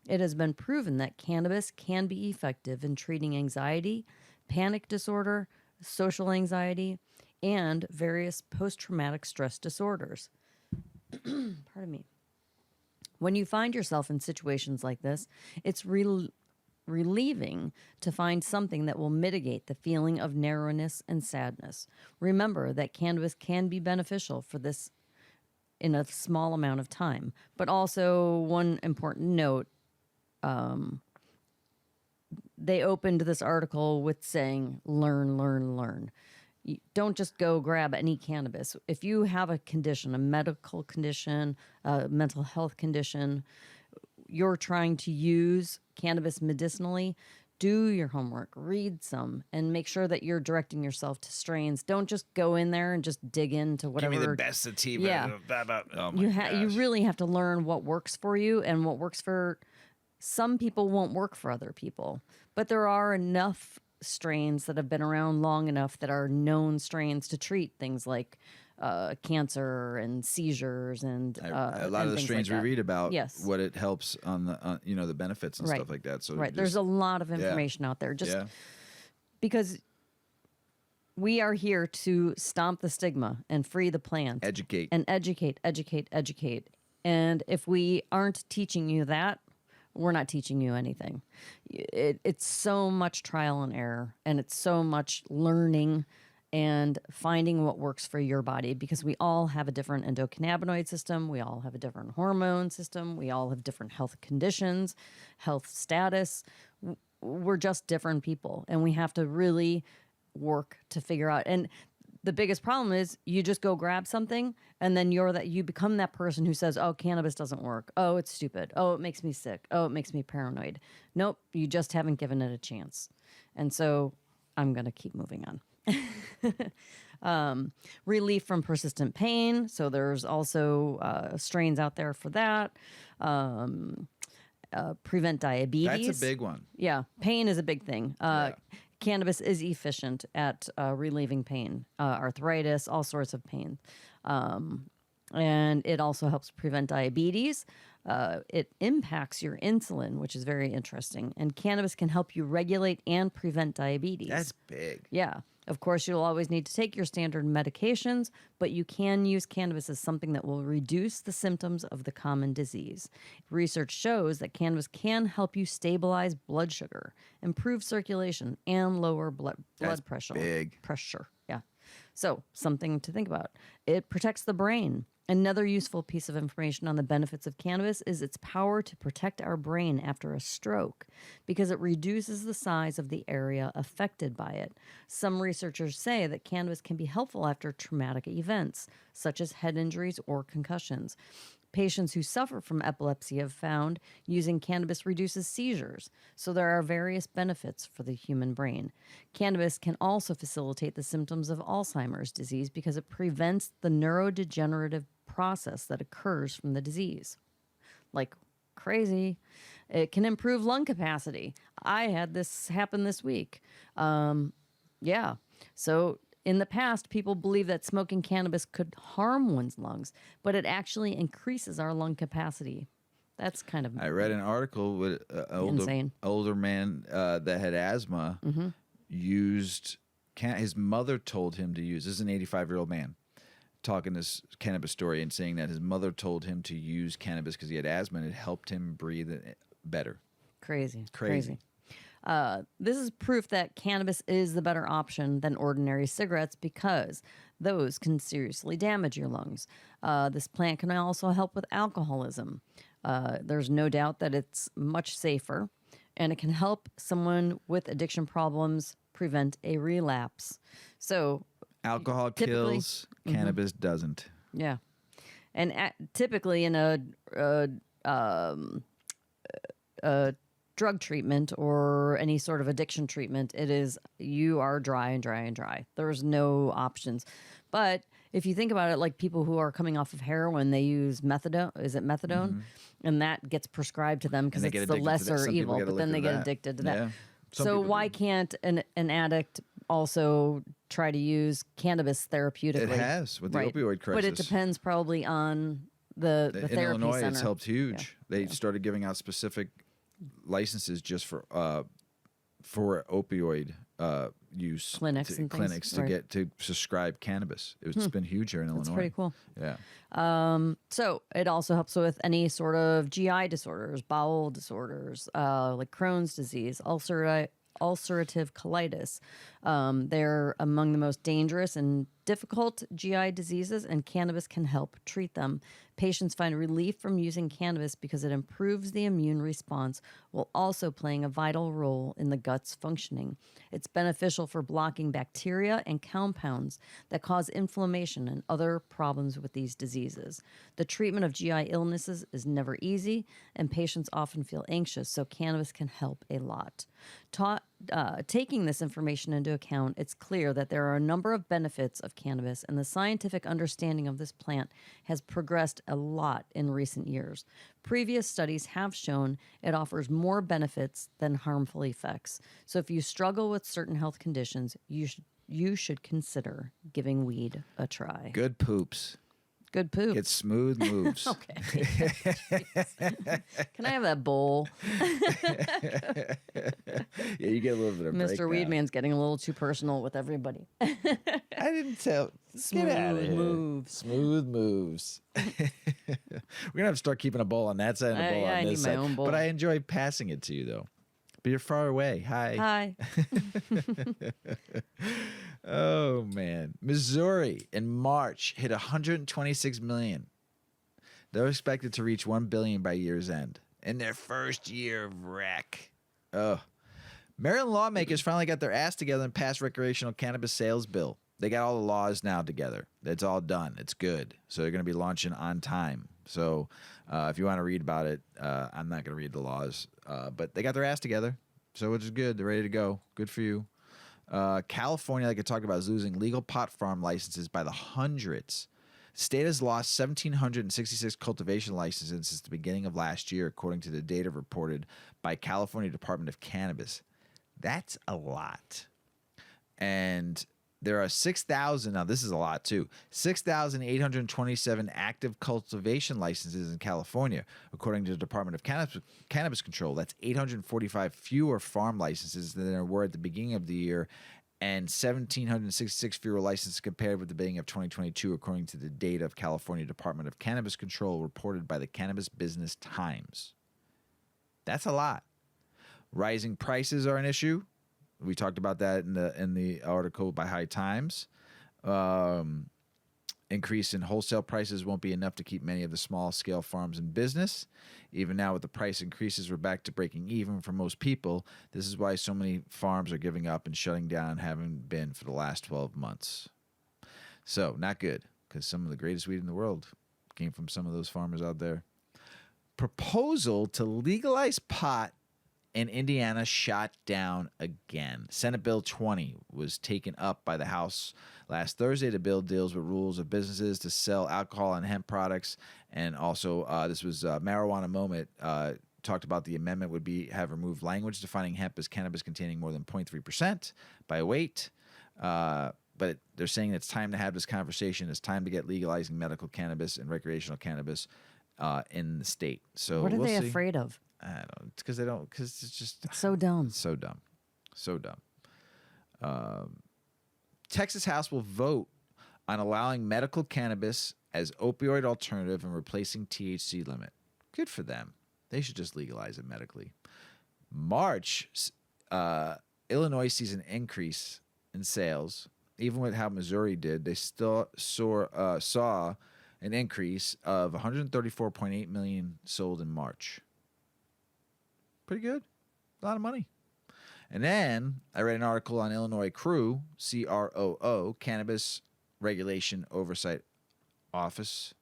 It has been proven that cannabis can be effective in treating anxiety, panic disorder, social anxiety, and various post-traumatic stress disorders. Pardon me. When you find yourself in situations like this, it's relieving to find something that will mitigate the feeling of narrowness and sadness. Remember that cannabis can be beneficial for this in a small amount of time. But also, one important note, they opened this article with saying, learn, learn, learn. Don't just go grab any cannabis. If you have a condition, a medical condition, a mental health condition, you're trying to use cannabis medicinally, do your homework, read some, and make sure that you're directing yourself to strains. Don't just go in there and just dig into whatever. Give me the best sativa. Yeah. Oh my gosh. You really have to learn what works for you, and what works for some people won't work for other people. But there are enough strains that have been around long enough that are known strains to treat things like cancer and seizures and a lot of the strains we read about. Yes. What it helps on the the benefits and stuff like that. So there's a lot of information out there because we are here to stomp the stigma and free the plant, educate. And if we aren't teaching you that, we're not teaching you anything. It's so much trial and error, and it's so much learning and finding what works for your body, because we all have a different endocannabinoid system. We all have a different hormone system. We all have different health conditions, health status. We're just different people, and we have to really work to figure out. And the biggest problem is you just go grab something, and then you become that person who says, oh, cannabis doesn't work. Oh, it's stupid. Oh, it makes me sick. Oh, it makes me paranoid. Nope, you just haven't given it a chance. And so I'm going to keep moving on. Relief from persistent pain. So there's also strains out there for that. Prevent diabetes. That's a big one. Yeah, pain is a big thing. Cannabis is efficient at relieving pain, arthritis, all sorts of pain. And it also helps prevent diabetes. It impacts your insulin, which is very interesting. And cannabis can help you regulate and prevent diabetes. That's big. Yeah. Of course, you'll always need to take your standard medications, but you can use cannabis as something that will reduce the symptoms of the common disease. Research shows that cannabis can help you stabilize blood sugar, improve circulation, and lower blood pressure. Big. Yeah. So, something to think about. It protects the brain. Another useful piece of information on the benefits of cannabis is its power to protect our brain after a stroke, because it reduces the size of the area affected by it. Some researchers say that cannabis can be helpful after traumatic events, such as head injuries or concussions. Patients who suffer from epilepsy have found using cannabis reduces seizures, so there are various benefits for the human brain. Cannabis can also facilitate the symptoms of Alzheimer's disease because it prevents the neurodegenerative process that occurs from the disease. Like crazy. It can improve lung capacity. I had this happen this week. So in the past, people believed that smoking cannabis could harm one's lungs, but it actually increases our lung capacity. That's kind of I read an article with an older man that had asthma used his mother told him to use. This is an 85-year-old man talking this cannabis story and saying that his mother told him to use cannabis because he had asthma and it helped him breathe better. Crazy. This is proof that cannabis is the better option than ordinary cigarettes because those can seriously damage your lungs. This plant can also help with alcoholism. There's no doubt that it's much safer, and it can help someone with addiction problems prevent a relapse. So alcohol kills, cannabis doesn't. Yeah. And typically in a drug treatment or any sort of addiction treatment, you are dry and dry and dry. There's no options. But if you think about it, like people who are coming off of heroin, they use methadone. Is it methadone? Mm-hmm. And that gets prescribed to them because it's the lesser evil. But then they get addicted to that. Yeah. So why can't an addict also try to use cannabis therapeutically? It has with the opioid crisis. But it depends probably on the therapy center. In Illinois, it's helped huge. Yeah. They started giving out specific licenses just for for opioid use clinics and clinics things, to get to prescribe cannabis. It's been huge here in Illinois. That's pretty cool. Yeah. So it also helps with any sort of GI disorders, bowel disorders, like Crohn's disease, ulcerative colitis. They're among the most dangerous and difficult GI diseases, and cannabis can help treat them. Patients find relief from using cannabis because it improves the immune response while also playing a vital role in the gut's functioning. It's beneficial for blocking bacteria and compounds that cause inflammation and other problems with these diseases. The treatment of GI illnesses is never easy, and patients often feel anxious, so cannabis can help a lot. Taking this information into account, it's clear that there are a number of benefits of cannabis, and the scientific understanding of this plant has progressed a lot in recent years. Previous studies have shown it offers more benefits than harmful effects. So if you struggle with certain health conditions, you should consider giving weed a try. Good poops. Good poop. Get smooth moves. Okay. Can I have that bowl? Yeah, you get a little bit of Mr. breakdown. Weedman's getting a little too personal with everybody. I didn't tell. Smooth Get out of here. moves. Smooth moves. We're gonna have to start keeping a bowl on that side and a bowl on I this need side. my own bowl. But I enjoy passing it to you though. But you're far away. Hi. Hi. Oh man, Missouri in March hit 126 million. They're expected to reach 1 billion by year's end in their first year of rec. Oh, Maryland lawmakers finally got their ass together and passed recreational cannabis sales bill. They got all the laws now together. It's all done. It's good. So they're going to be launching on time. So if you want to read about it, I'm not going to read the laws, but they got their ass together. So which is good. They're ready to go. Good for you. California, like I talked about, is losing legal pot farm licenses by the hundreds. State has lost 1,766 cultivation licenses since the beginning of last year, according to the data reported by California Department of Cannabis. That's a lot. And there are 6,000, now this is a lot too, 6,827 active cultivation licenses in California, according to the Department of Cannabis Control. That's 845 fewer farm licenses than there were at the beginning of the year, and 1,766 fewer licenses compared with the beginning of 2022, according to the data of California Department of Cannabis Control reported by the Cannabis Business Times. That's a lot. Rising prices are an issue. We talked about that in the article by High Times. Increase in wholesale prices won't be enough to keep many of the small-scale farms in business. Even now, with the price increases, we're back to breaking even for most people. This is why so many farms are giving up and shutting down, having been for the last 12 months. So, not good, because some of the greatest weed in the world came from some of those farmers out there. Proposal to legalize pot in Indiana shot down again. Senate Bill 20 was taken up by the House last Thursday. The bill deals with rules of businesses to sell alcohol and hemp products. And also, this was Marijuana Moment talked about the amendment would have removed language defining hemp as cannabis containing more than 0.3% by weight. But they're saying it's time to have this conversation. It's time to get legalizing medical cannabis and recreational cannabis in the state. So What are they see. afraid of? I don't know. It's because they don't. Because it's just It's so dumb. so dumb, so dumb. Texas House will vote on allowing medical cannabis as opioid alternative and replacing THC limit. Good for them. They should just legalize it medically. March, Illinois sees an increase in sales, even with how Missouri did. They still saw an increase of 134.8 million sold in March. Pretty good. A lot of money. And then I read an article on Illinois CROO, CROO, Cannabis Regulation Oversight Office.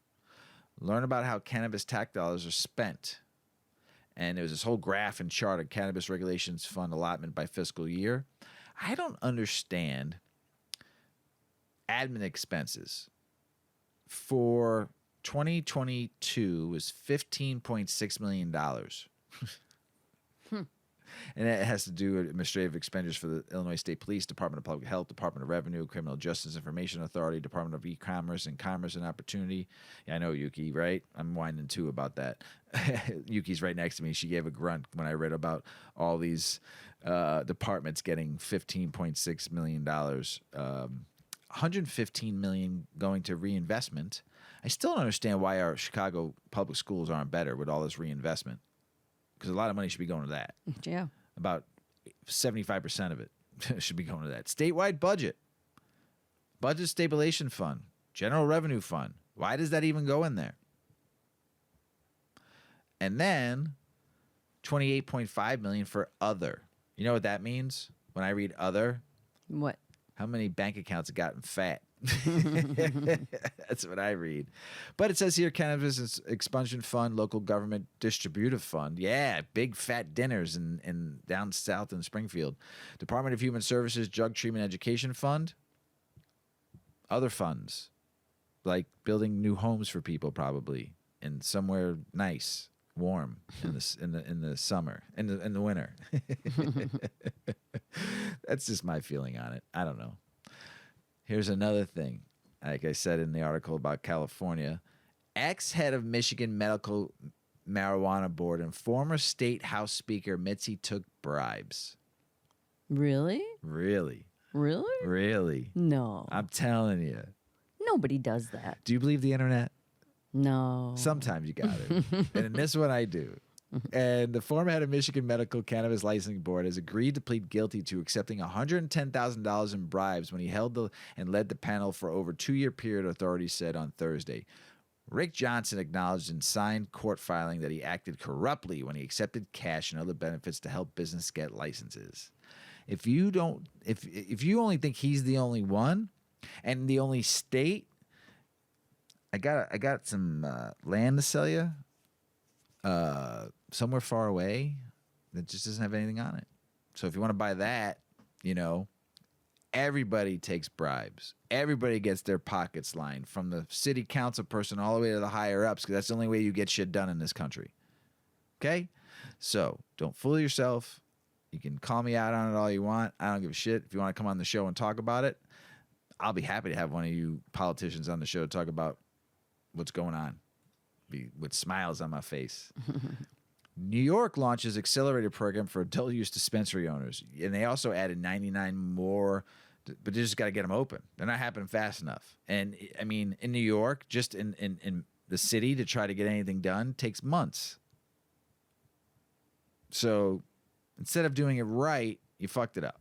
Learn about how cannabis tax dollars are spent. And there was this whole graph and chart of cannabis regulations fund allotment by fiscal year. I don't understand admin expenses for 2022 was $15.6 million. And it has to do with administrative expenditures for the Illinois State Police, Department of Public Health, Department of Revenue, Criminal Justice Information Authority, Department of E-Commerce and Commerce and Opportunity. Yeah, I know Yuki, right? I'm whining too about that. Yuki's right next to me. She gave a grunt when I read about all these departments getting $15.6 million, $115 million going to reinvestment. I still don't understand why our Chicago public schools aren't better with all this reinvestment, because a lot of money should be going to that. Yeah. About 75% of it should be going to that. Statewide budget stabilization fund, general revenue fund. Why does that even go in there? And then $28.5 million for other. You know what that means when I read other? What? How many bank accounts have gotten fat? That's what I read. But it says here, Cannabis Expunsion Fund, Local Government Distributive Fund. Yeah, big fat dinners in down south in Springfield. Department of Human Services Drug Treatment Education Fund. Other funds, like building new homes for people, probably, and somewhere nice, warm in the summer, in the winter. That's just my feeling on it. I don't know. Here's another thing. Like I said in the article about California, ex-head of Michigan Medical Marijuana Board and former State House Speaker Mitzi took bribes. Really? Really? Really? Really? No. I'm telling you. Nobody does that. Do you believe the internet? No. Sometimes you got it. And in this one, I do. And the former head of Michigan Medical Cannabis Licensing Board has agreed to plead guilty to accepting $110,000 in bribes when he held and led the panel for over a 2-year period, authorities said on Thursday. Rick Johnson acknowledged in signed court filing that he acted corruptly when he accepted cash and other benefits to help business get licenses. If you only think he's the only one and the only state, I got some land to sell you. Somewhere far away that just doesn't have anything on it. So if you want to buy that, everybody takes bribes. Everybody gets their pockets lined, from the city council person all the way to the higher ups, because that's the only way you get shit done in this country. Okay? So don't fool yourself. You can call me out on it all you want. I don't give a shit. If you want to come on the show and talk about it, I'll be happy to have one of you politicians on the show to talk about what's going on. With smiles on my face. New York launches accelerated program for adult use dispensary owners, and they also added 99 more, but they just got to get them open. They're not happening fast enough. And I mean, in New York, just in the city, to try to get anything done takes months. So instead of doing it right, you fucked it up,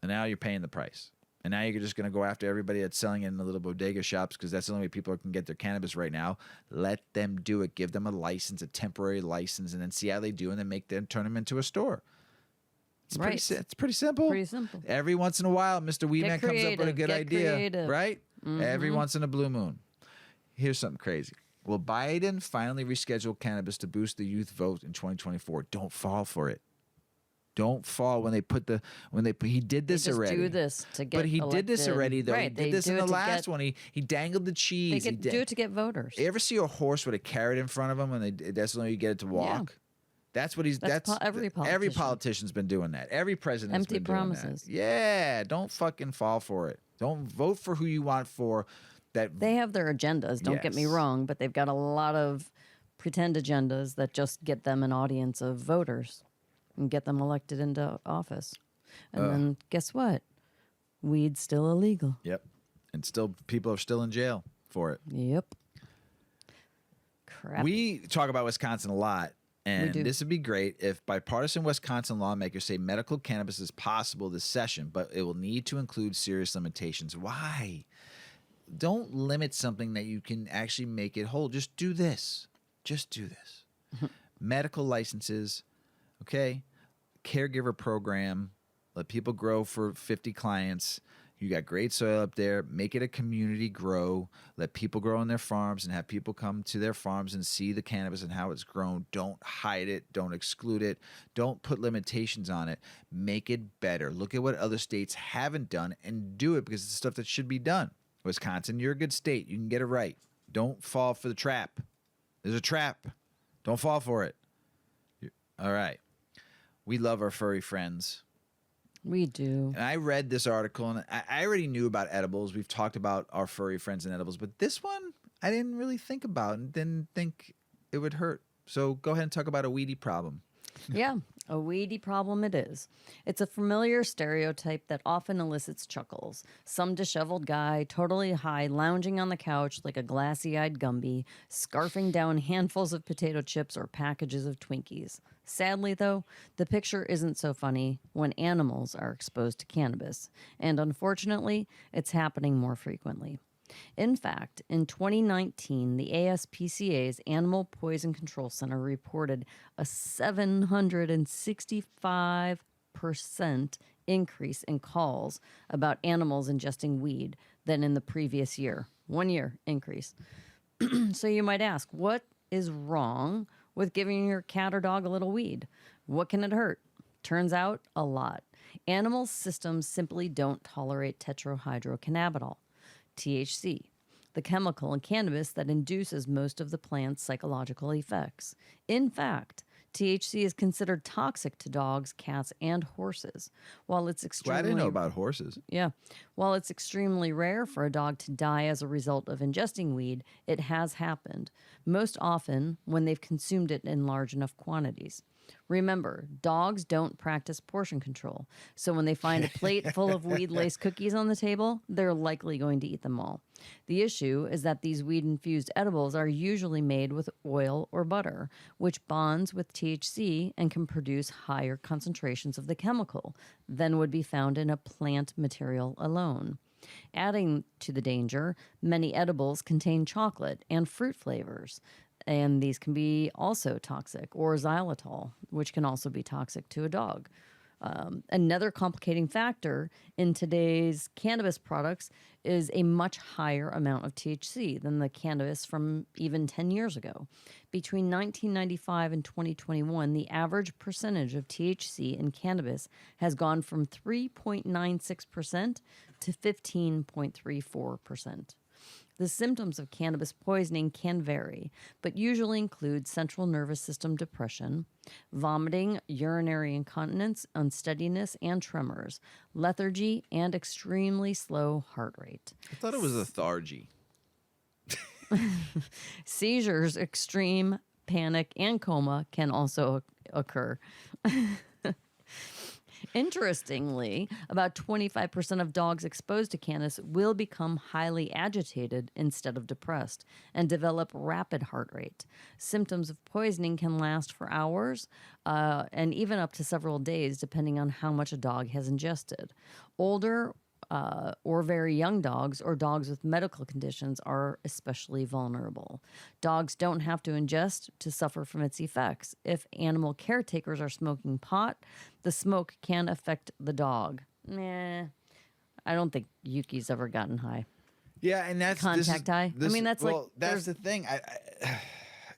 and now you're paying the price. And now you're just going to go after everybody that's selling it in the little bodega shops, because that's the only way people can get their cannabis right now. Let them do it. Give them a license, a temporary license, and then see how they do, and then turn them into a store. It's pretty simple. Pretty simple. Every once in a while, Mr. Weedman comes up with a good idea. Creative. Right? Mm-hmm. Every once in a blue moon. Here's something crazy. Will Biden finally reschedule cannabis to boost the youth vote in 2024? Don't fall for it. Don't fall when he did this already. Do this to get But he elected. did this already, though. Right, he did this in the last one. He dangled the cheese. They do it to get voters. You ever see a horse with a carrot in front of him and that's the only way you get it to walk? Yeah. That's what he's. That's every politician. Every politician's been doing that. Every president's been doing promises. That. Yeah, don't fucking fall for it. Don't vote for who you want for. That they have their agendas. Don't get me wrong, but they've got a lot of pretend agendas that just get them an audience of voters and get them elected into office. And then guess what? Weed's still illegal. Yep. And still people are still in jail for it. Yep. Crap. We talk about Wisconsin a lot, and this would be great if bipartisan Wisconsin lawmakers say medical cannabis is possible this session, but it will need to include serious limitations. Why? Don't limit something that you can actually make it whole. Just do this. Just do this. Medical licenses, okay? Caregiver program, let people grow for 50 clients. You got great soil up there. Make it a community grow. Let people grow on their farms and have people come to their farms and see the cannabis and how it's grown. Don't hide it. Don't exclude it. Don't put limitations on it. Make it better. Look at what other states haven't done and do it, because it's stuff that should be done. Wisconsin, you're a good state. You can get it right. Don't fall for the trap. There's a trap. Don't fall for it. All right. We love our furry friends. We do. And I read this article, and I already knew about edibles. We've talked about our furry friends and edibles, but this one I didn't really think about and didn't think it would hurt. So go ahead and talk about a weedy problem. Yeah, a weedy problem it is. It's a familiar stereotype that often elicits chuckles. Some disheveled guy, totally high, lounging on the couch like a glassy-eyed Gumby, scarfing down handfuls of potato chips or packages of Twinkies. Sadly, though, the picture isn't so funny when animals are exposed to cannabis, and unfortunately, it's happening more frequently. In fact, in 2019, the ASPCA's Animal Poison Control Center reported a 765% increase in calls about animals ingesting weed than in the previous year. 1 year increase. So you might ask, what is wrong with giving your cat or dog a little weed? What can it hurt? Turns out, a lot. Animal systems simply don't tolerate tetrahydrocannabinol, THC, the chemical in cannabis that induces most of the plant's psychological effects. In fact, THC is considered toxic to dogs, cats, and horses. While it's extremely I didn't know about horses. Yeah. While it's extremely rare for a dog to die as a result of ingesting weed, it has happened, most often when they've consumed it in large enough quantities. Remember, dogs don't practice portion control, so when they find a plate full of weed-laced cookies on the table, they're likely going to eat them all. The issue is that these weed-infused edibles are usually made with oil or butter, which bonds with THC and can produce higher concentrations of the chemical than would be found in a plant material alone. Adding to the danger, many edibles contain chocolate and fruit flavors, and these can be also toxic, or xylitol, which can also be toxic to a dog. Another complicating factor in today's cannabis products is a much higher amount of THC than the cannabis from even 10 years ago. Between 1995 and 2021, the average percentage of THC in cannabis has gone from 3.96% to 15.34%. The symptoms of cannabis poisoning can vary, but usually include central nervous system depression, vomiting, urinary incontinence, unsteadiness, and tremors, lethargy, and extremely slow heart rate. I thought it was lethargy. Seizures, extreme panic, and coma can also occur. Interestingly, about 25% of dogs exposed to cannabis will become highly agitated instead of depressed and develop rapid heart rate. Symptoms of poisoning can last for hours and even up to several days, depending on how much a dog has ingested. Older or very young dogs or dogs with medical conditions are especially vulnerable. Dogs don't have to ingest to suffer from its effects. If animal caretakers are smoking pot, the smoke can affect the dog. I don't think Yuki's ever gotten high. Yeah, and that's contact high. I mean, that's that's the thing.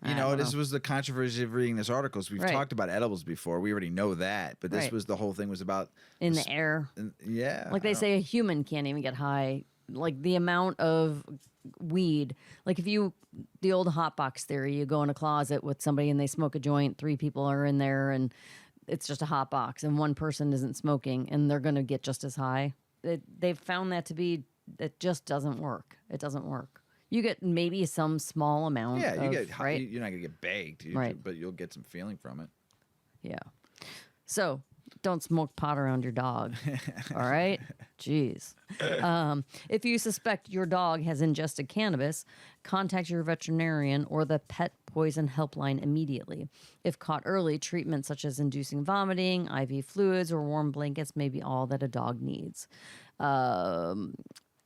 This was the controversy of reading this article. So we've talked about edibles before. We already know that, but this was the whole thing was about in the air. Yeah, like they say, a human can't even get high. Like the amount of weed. Like if the old hot box theory, you go in a closet with somebody and they smoke a joint. 3 people are in there, and it's just a hot box, and one person isn't smoking, and they're going to get just as high. They've found that it just doesn't work. It doesn't work. You get maybe some small amount. Yeah, you're not going to get baked, but you'll get some feeling from it. Yeah. So don't smoke pot around your dog. All right? Jeez. If you suspect your dog has ingested cannabis, contact your veterinarian or the pet poison helpline immediately. If caught early, treatment such as inducing vomiting, IV fluids, or warm blankets may be all that a dog needs.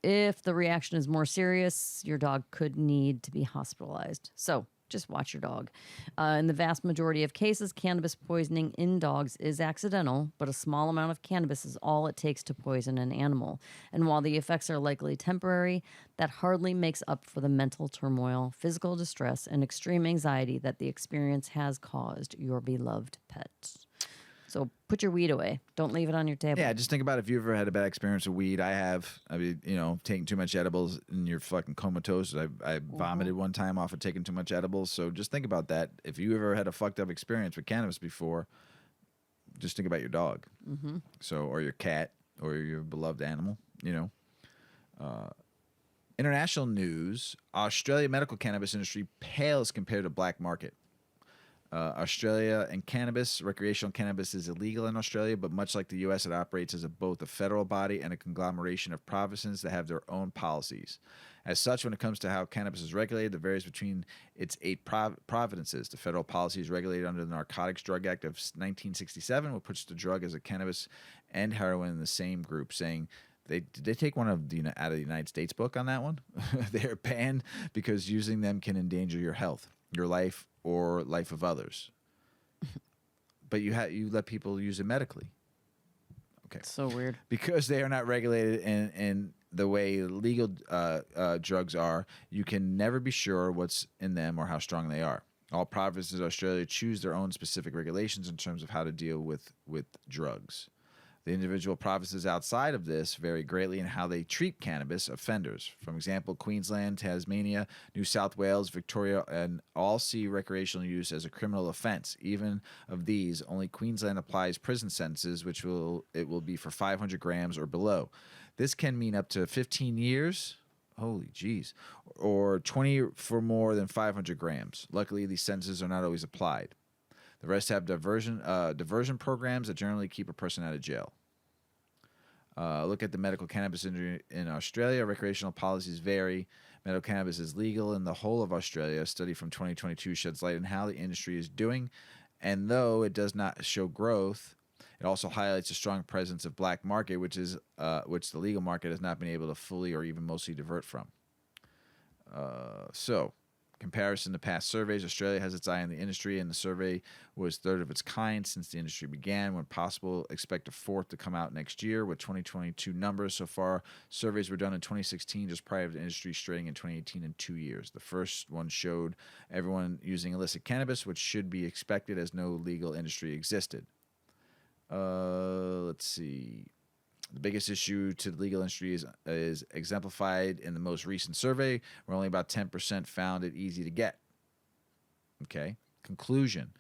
If the reaction is more serious, your dog could need to be hospitalized. So just watch your dog. In the vast majority of cases, cannabis poisoning in dogs is accidental, but a small amount of cannabis is all it takes to poison an animal. And while the effects are likely temporary, that hardly makes up for the mental turmoil, physical distress, and extreme anxiety that the experience has caused your beloved pet. So put your weed away. Don't leave it on your table. Yeah, just think about if you ever had a bad experience with weed. I have. I mean, taking too much edibles and you're fucking comatose. I vomited one time off of taking too much edibles. So just think about that. If you ever had a fucked up experience with cannabis before, Just think about your dog. Mm-hmm. So, or your cat, or your beloved animal. International news: Australia medical cannabis industry pales compared to black market. Australia and cannabis, recreational cannabis is illegal in Australia, but much like the U.S., it operates as both a federal body and a conglomeration of provinces that have their own policies. As such, when it comes to how cannabis is regulated, it varies between its 8 provinces. The federal policy is regulated under the Narcotics Drug Act of 1967, which puts the drug as a cannabis and heroin in the same group, saying did they take one of the out of the United States book on that one? They're banned because using them can endanger your health, your life, or life of others. But you let people use it medically. Okay. So weird. Because they are not regulated in the way legal drugs are, you can never be sure what's in them or how strong they are. All provinces of Australia choose their own specific regulations in terms of how to deal with drugs. The individual provinces outside of this vary greatly in how they treat cannabis offenders. For example, Queensland, Tasmania, New South Wales, Victoria, and all see recreational use as a criminal offense. Even of these, only Queensland applies prison sentences, which will be for 500 grams or below. This can mean up to 15 years. Holy jeez. Or 20 for more than 500 grams. Luckily, these sentences are not always applied. The rest have diversion programs that generally keep a person out of jail. Look at the medical cannabis industry in Australia. Recreational policies vary. Medical cannabis is legal in the whole of Australia. A study from 2022 sheds light on how the industry is doing. And though it does not show growth, it also highlights a strong presence of black market, which the legal market has not been able to fully or even mostly divert from. Comparison to past surveys, Australia has its eye on the industry, and the survey was third of its kind since the industry began. When possible, expect a fourth to come out next year with 2022 numbers. So far, surveys were done in 2016, just prior to the industry straying in 2018 in 2 years. The first one showed everyone using illicit cannabis, which should be expected as no legal industry existed. Let's see. The biggest issue to the legal industry is exemplified in the most recent survey, where only about 10% found it easy to get. Okay. Conclusion.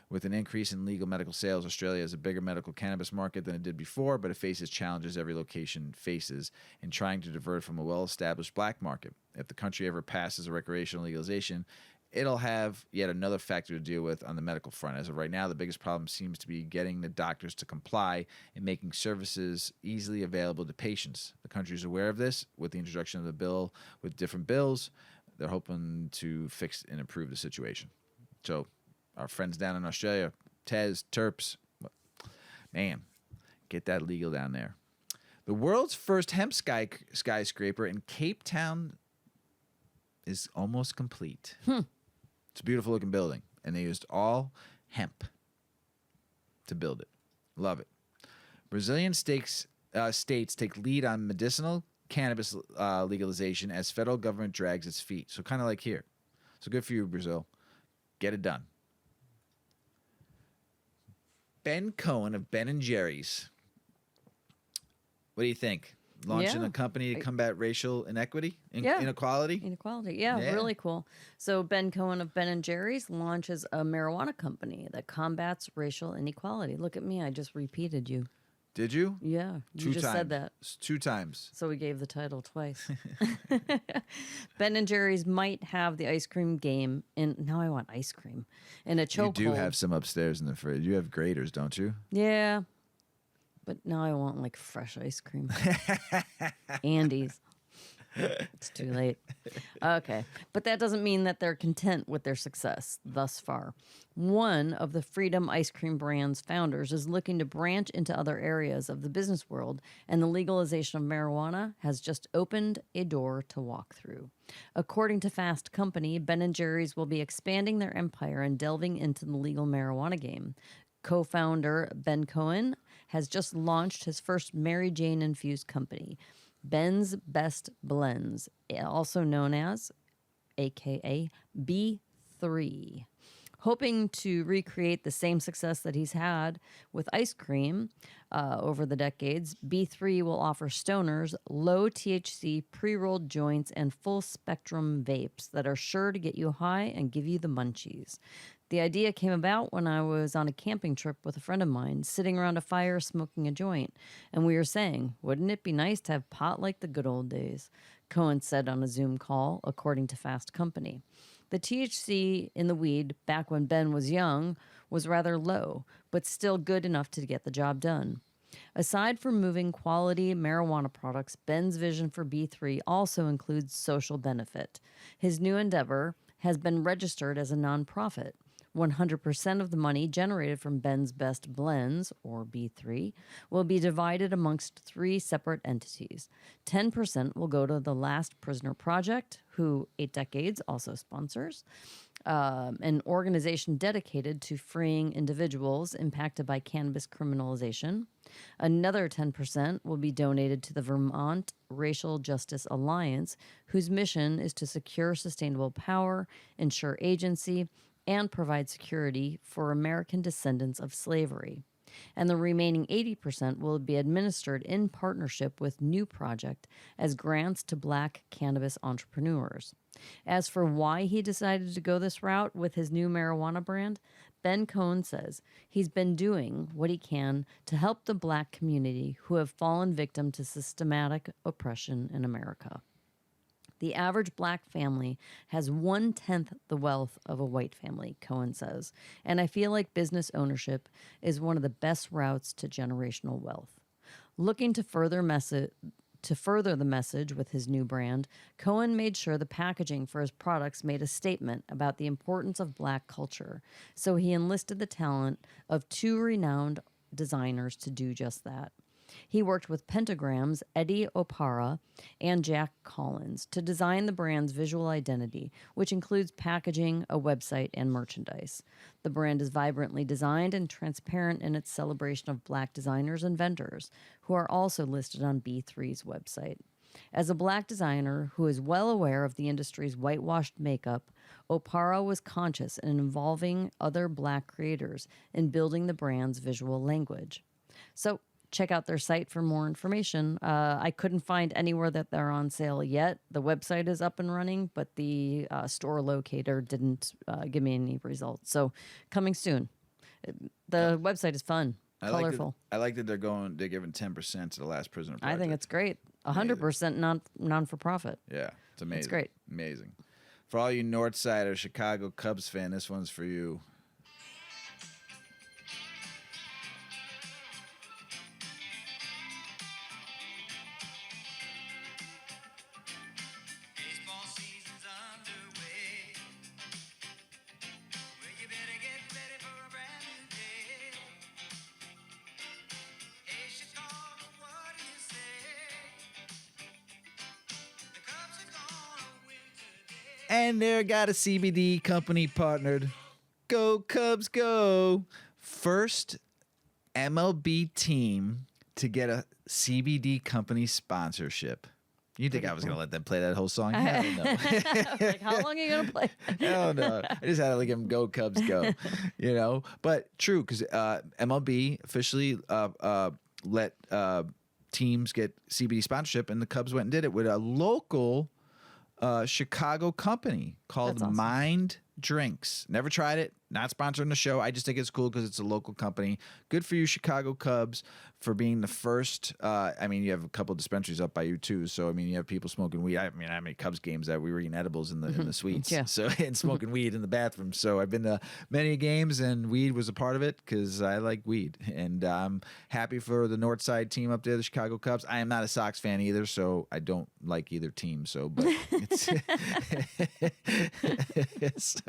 With an increase in legal medical sales, Australia has a bigger medical cannabis market than it did before, but it faces challenges every location faces in trying to divert from a well-established black market. If the country ever passes a recreational legalization, it'll have yet another factor to deal with on the medical front. As of right now, the biggest problem seems to be getting the doctors to comply and making services easily available to patients. The country is aware of this. With the introduction of the bill with different bills, they're hoping to fix and improve the situation. So our friends down in Australia, Terps, man, get that legal down there. The world's first hemp skyscraper in Cape Town is almost complete. It's a beautiful looking building, and they used all hemp to build it. Love it. Brazilian states take lead on medicinal cannabis legalization as federal government drags its feet. So kind of like here. So good for you, Brazil. Get it done. Ben Cohen of Ben & Jerry's. What do you think? Launching a company to combat racial inequality? Inequality? Inequality. Yeah, really cool. So Ben Cohen of Ben & Jerry's launches a marijuana company that combats racial inequality. Look at me. I just repeated you. Did you? Yeah. You just said that. 2 times. So we gave the title twice. Ben & Jerry's might have the ice cream game in... Now I want ice cream. In a chokehold. You do have some upstairs in the fridge. You have graters, don't you? Yeah. But now I want like fresh ice cream. Andy's. It's too late. Okay. But that doesn't mean that they're content with their success thus far. One of the Freedom Ice Cream brand's founders is looking to branch into other areas of the business world, and the legalization of marijuana has just opened a door to walk through. According to Fast Company, Ben & Jerry's will be expanding their empire and delving into the legal marijuana game. Co-founder Ben Cohen has just launched his first Mary Jane infused company, Ben's Best Blends, also known as AKA B3. Hoping to recreate the same success that he's had with ice cream over the decades, B3 will offer stoners low THC pre-rolled joints and full spectrum vapes that are sure to get you high and give you the munchies. The idea came about when I was on a camping trip with a friend of mine, sitting around a fire smoking a joint, and we were saying, wouldn't it be nice to have pot like the good old days? Cohen said on a Zoom call, according to Fast Company. The THC in the weed, back when Ben was young, was rather low, but still good enough to get the job done. Aside from moving quality marijuana products, Ben's vision for B3 also includes social benefit. His new endeavor has been registered as a nonprofit. 100% of the money generated from Ben's Best Blends, or B3, will be divided amongst 3 separate entities. 10% will go to the Last Prisoner Project, who 8 Decades also sponsors, an organization dedicated to freeing individuals impacted by cannabis criminalization. Another 10% will be donated to the Vermont Racial Justice Alliance, whose mission is to secure sustainable power, ensure agency, and provide security for American descendants of slavery. And the remaining 80% will be administered in partnership with New Project as grants to Black cannabis entrepreneurs. As for why he decided to go this route with his new marijuana brand, Ben Cohen says he's been doing what he can to help the Black community who have fallen victim to systematic oppression in America. The average Black family has 1/10 the wealth of a white family, Cohen says, and I feel like business ownership is one of the best routes to generational wealth. Looking to further the message with his new brand, Cohen made sure the packaging for his products made a statement about the importance of Black culture, so he enlisted the talent of 2 renowned designers to do just that. He worked with Pentagram's Eddie Opara and Jack Collins to design the brand's visual identity, which includes packaging, a website, and merchandise. The brand is vibrantly designed and transparent in its celebration of Black designers and vendors, who are also listed on B3's website. As a Black designer who is well aware of the industry's whitewashed makeup, Opara was conscious in involving other Black creators in building the brand's visual language. So, check out their site for more information. I couldn't find anywhere that they're on sale yet. The website is up and running, but the store locator didn't give me any results. So coming soon. The website is fun, colorful. I like that they're giving 10% to the Last Prisoner Project. I think it's great. 100% non-for-profit. Yeah, it's amazing. It's great. Amazing. For all you Northsider Chicago Cubs fan, this one's for you. And they're got a CBD company partnered. Go Cubs, go. First MLB team to get a CBD company sponsorship. You think I was going to let them play that whole song? Hell no. Like, how long are you going to play? Hell no. I just had to give them Go Cubs, go. You know? But true, because MLB officially let teams get CBD sponsorship, and the Cubs went and did it with a local Chicago company called awesome. Mind Drinks. Never tried it. Not sponsoring the show. I just think it's cool because it's a local company. Good for you, Chicago Cubs, for being the first. I mean, you have a couple of dispensaries up by you too. So I mean, you have people smoking weed. I mean, how many Cubs games that we were eating edibles in the suites? Yeah. So and smoking weed in the bathroom. So I've been to many games, and weed was a part of it because I like weed, and I'm happy for the North Side team up there, the Chicago Cubs. I am not a Sox fan either, so I don't like either team. So, but it's so.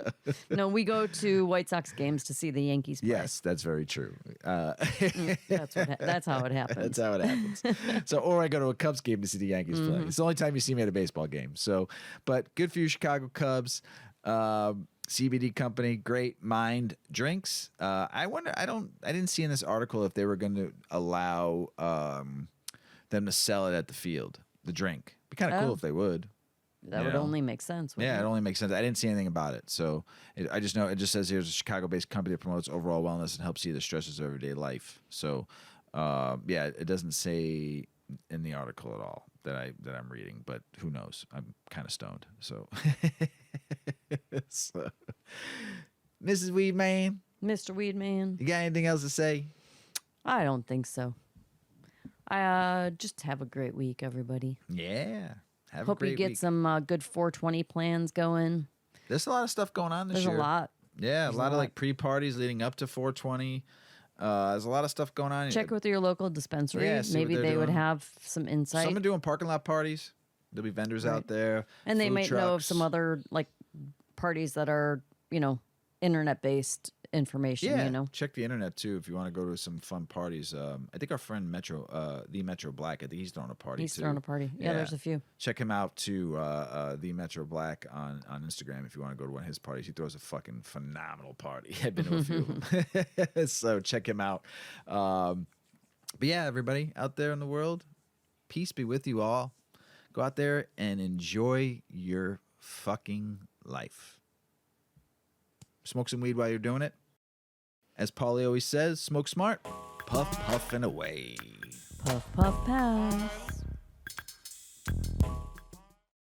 No, we go to White Sox games to see the Yankees play. Yes, that's very true. That's how it happens. That's how it happens. So, or I go to a Cubs game to see the Yankees play. It's the only time you see me at a baseball game. So, but good for you, Chicago Cubs. CBD company, great Mind Drinks. I wonder. I didn't see in this article if they were going to allow them to sell it at the field. The drink. Be kind of cool if they would. That would only make sense. Yeah, it only makes sense. I didn't see anything about it. So I just know it just says here's a Chicago-based company that promotes overall wellness and helps ease the stresses of everyday life. So, yeah, it doesn't say in the article at all that I'm reading, but who knows? I'm kind of stoned. So, Mrs. Weedman, Mr. Weedman. you got anything else to say? I don't think so. Just have a great week, everybody. Yeah. Hope you get some good 420 plans going. There's a lot of stuff going on this year. There's a lot. Yeah, a lot of like pre-parties leading up to 420. There's a lot of stuff going on. Check with your local dispensary. Yeah, maybe they would have some insight. Some are doing parking lot parties. There'll be vendors out there. And they might know of trucks. some other like parties that are, internet-based information, Yeah, check the internet too if you want to go to some fun parties. I think our friend the Metro Black, I think he's throwing a party He's too. throwing a party. Yeah, there's a few. Check him out too, the Metro Black on Instagram if you want to go to one of his parties. He throws a fucking phenomenal party. I've been to a few of them. So check him out. But yeah, everybody out there in the world, peace be with you all. Go out there and enjoy your fucking life. Smoke some weed while you're doing it. As Paulie always says, smoke smart, puff, puff, and away. Puff, puff, pass.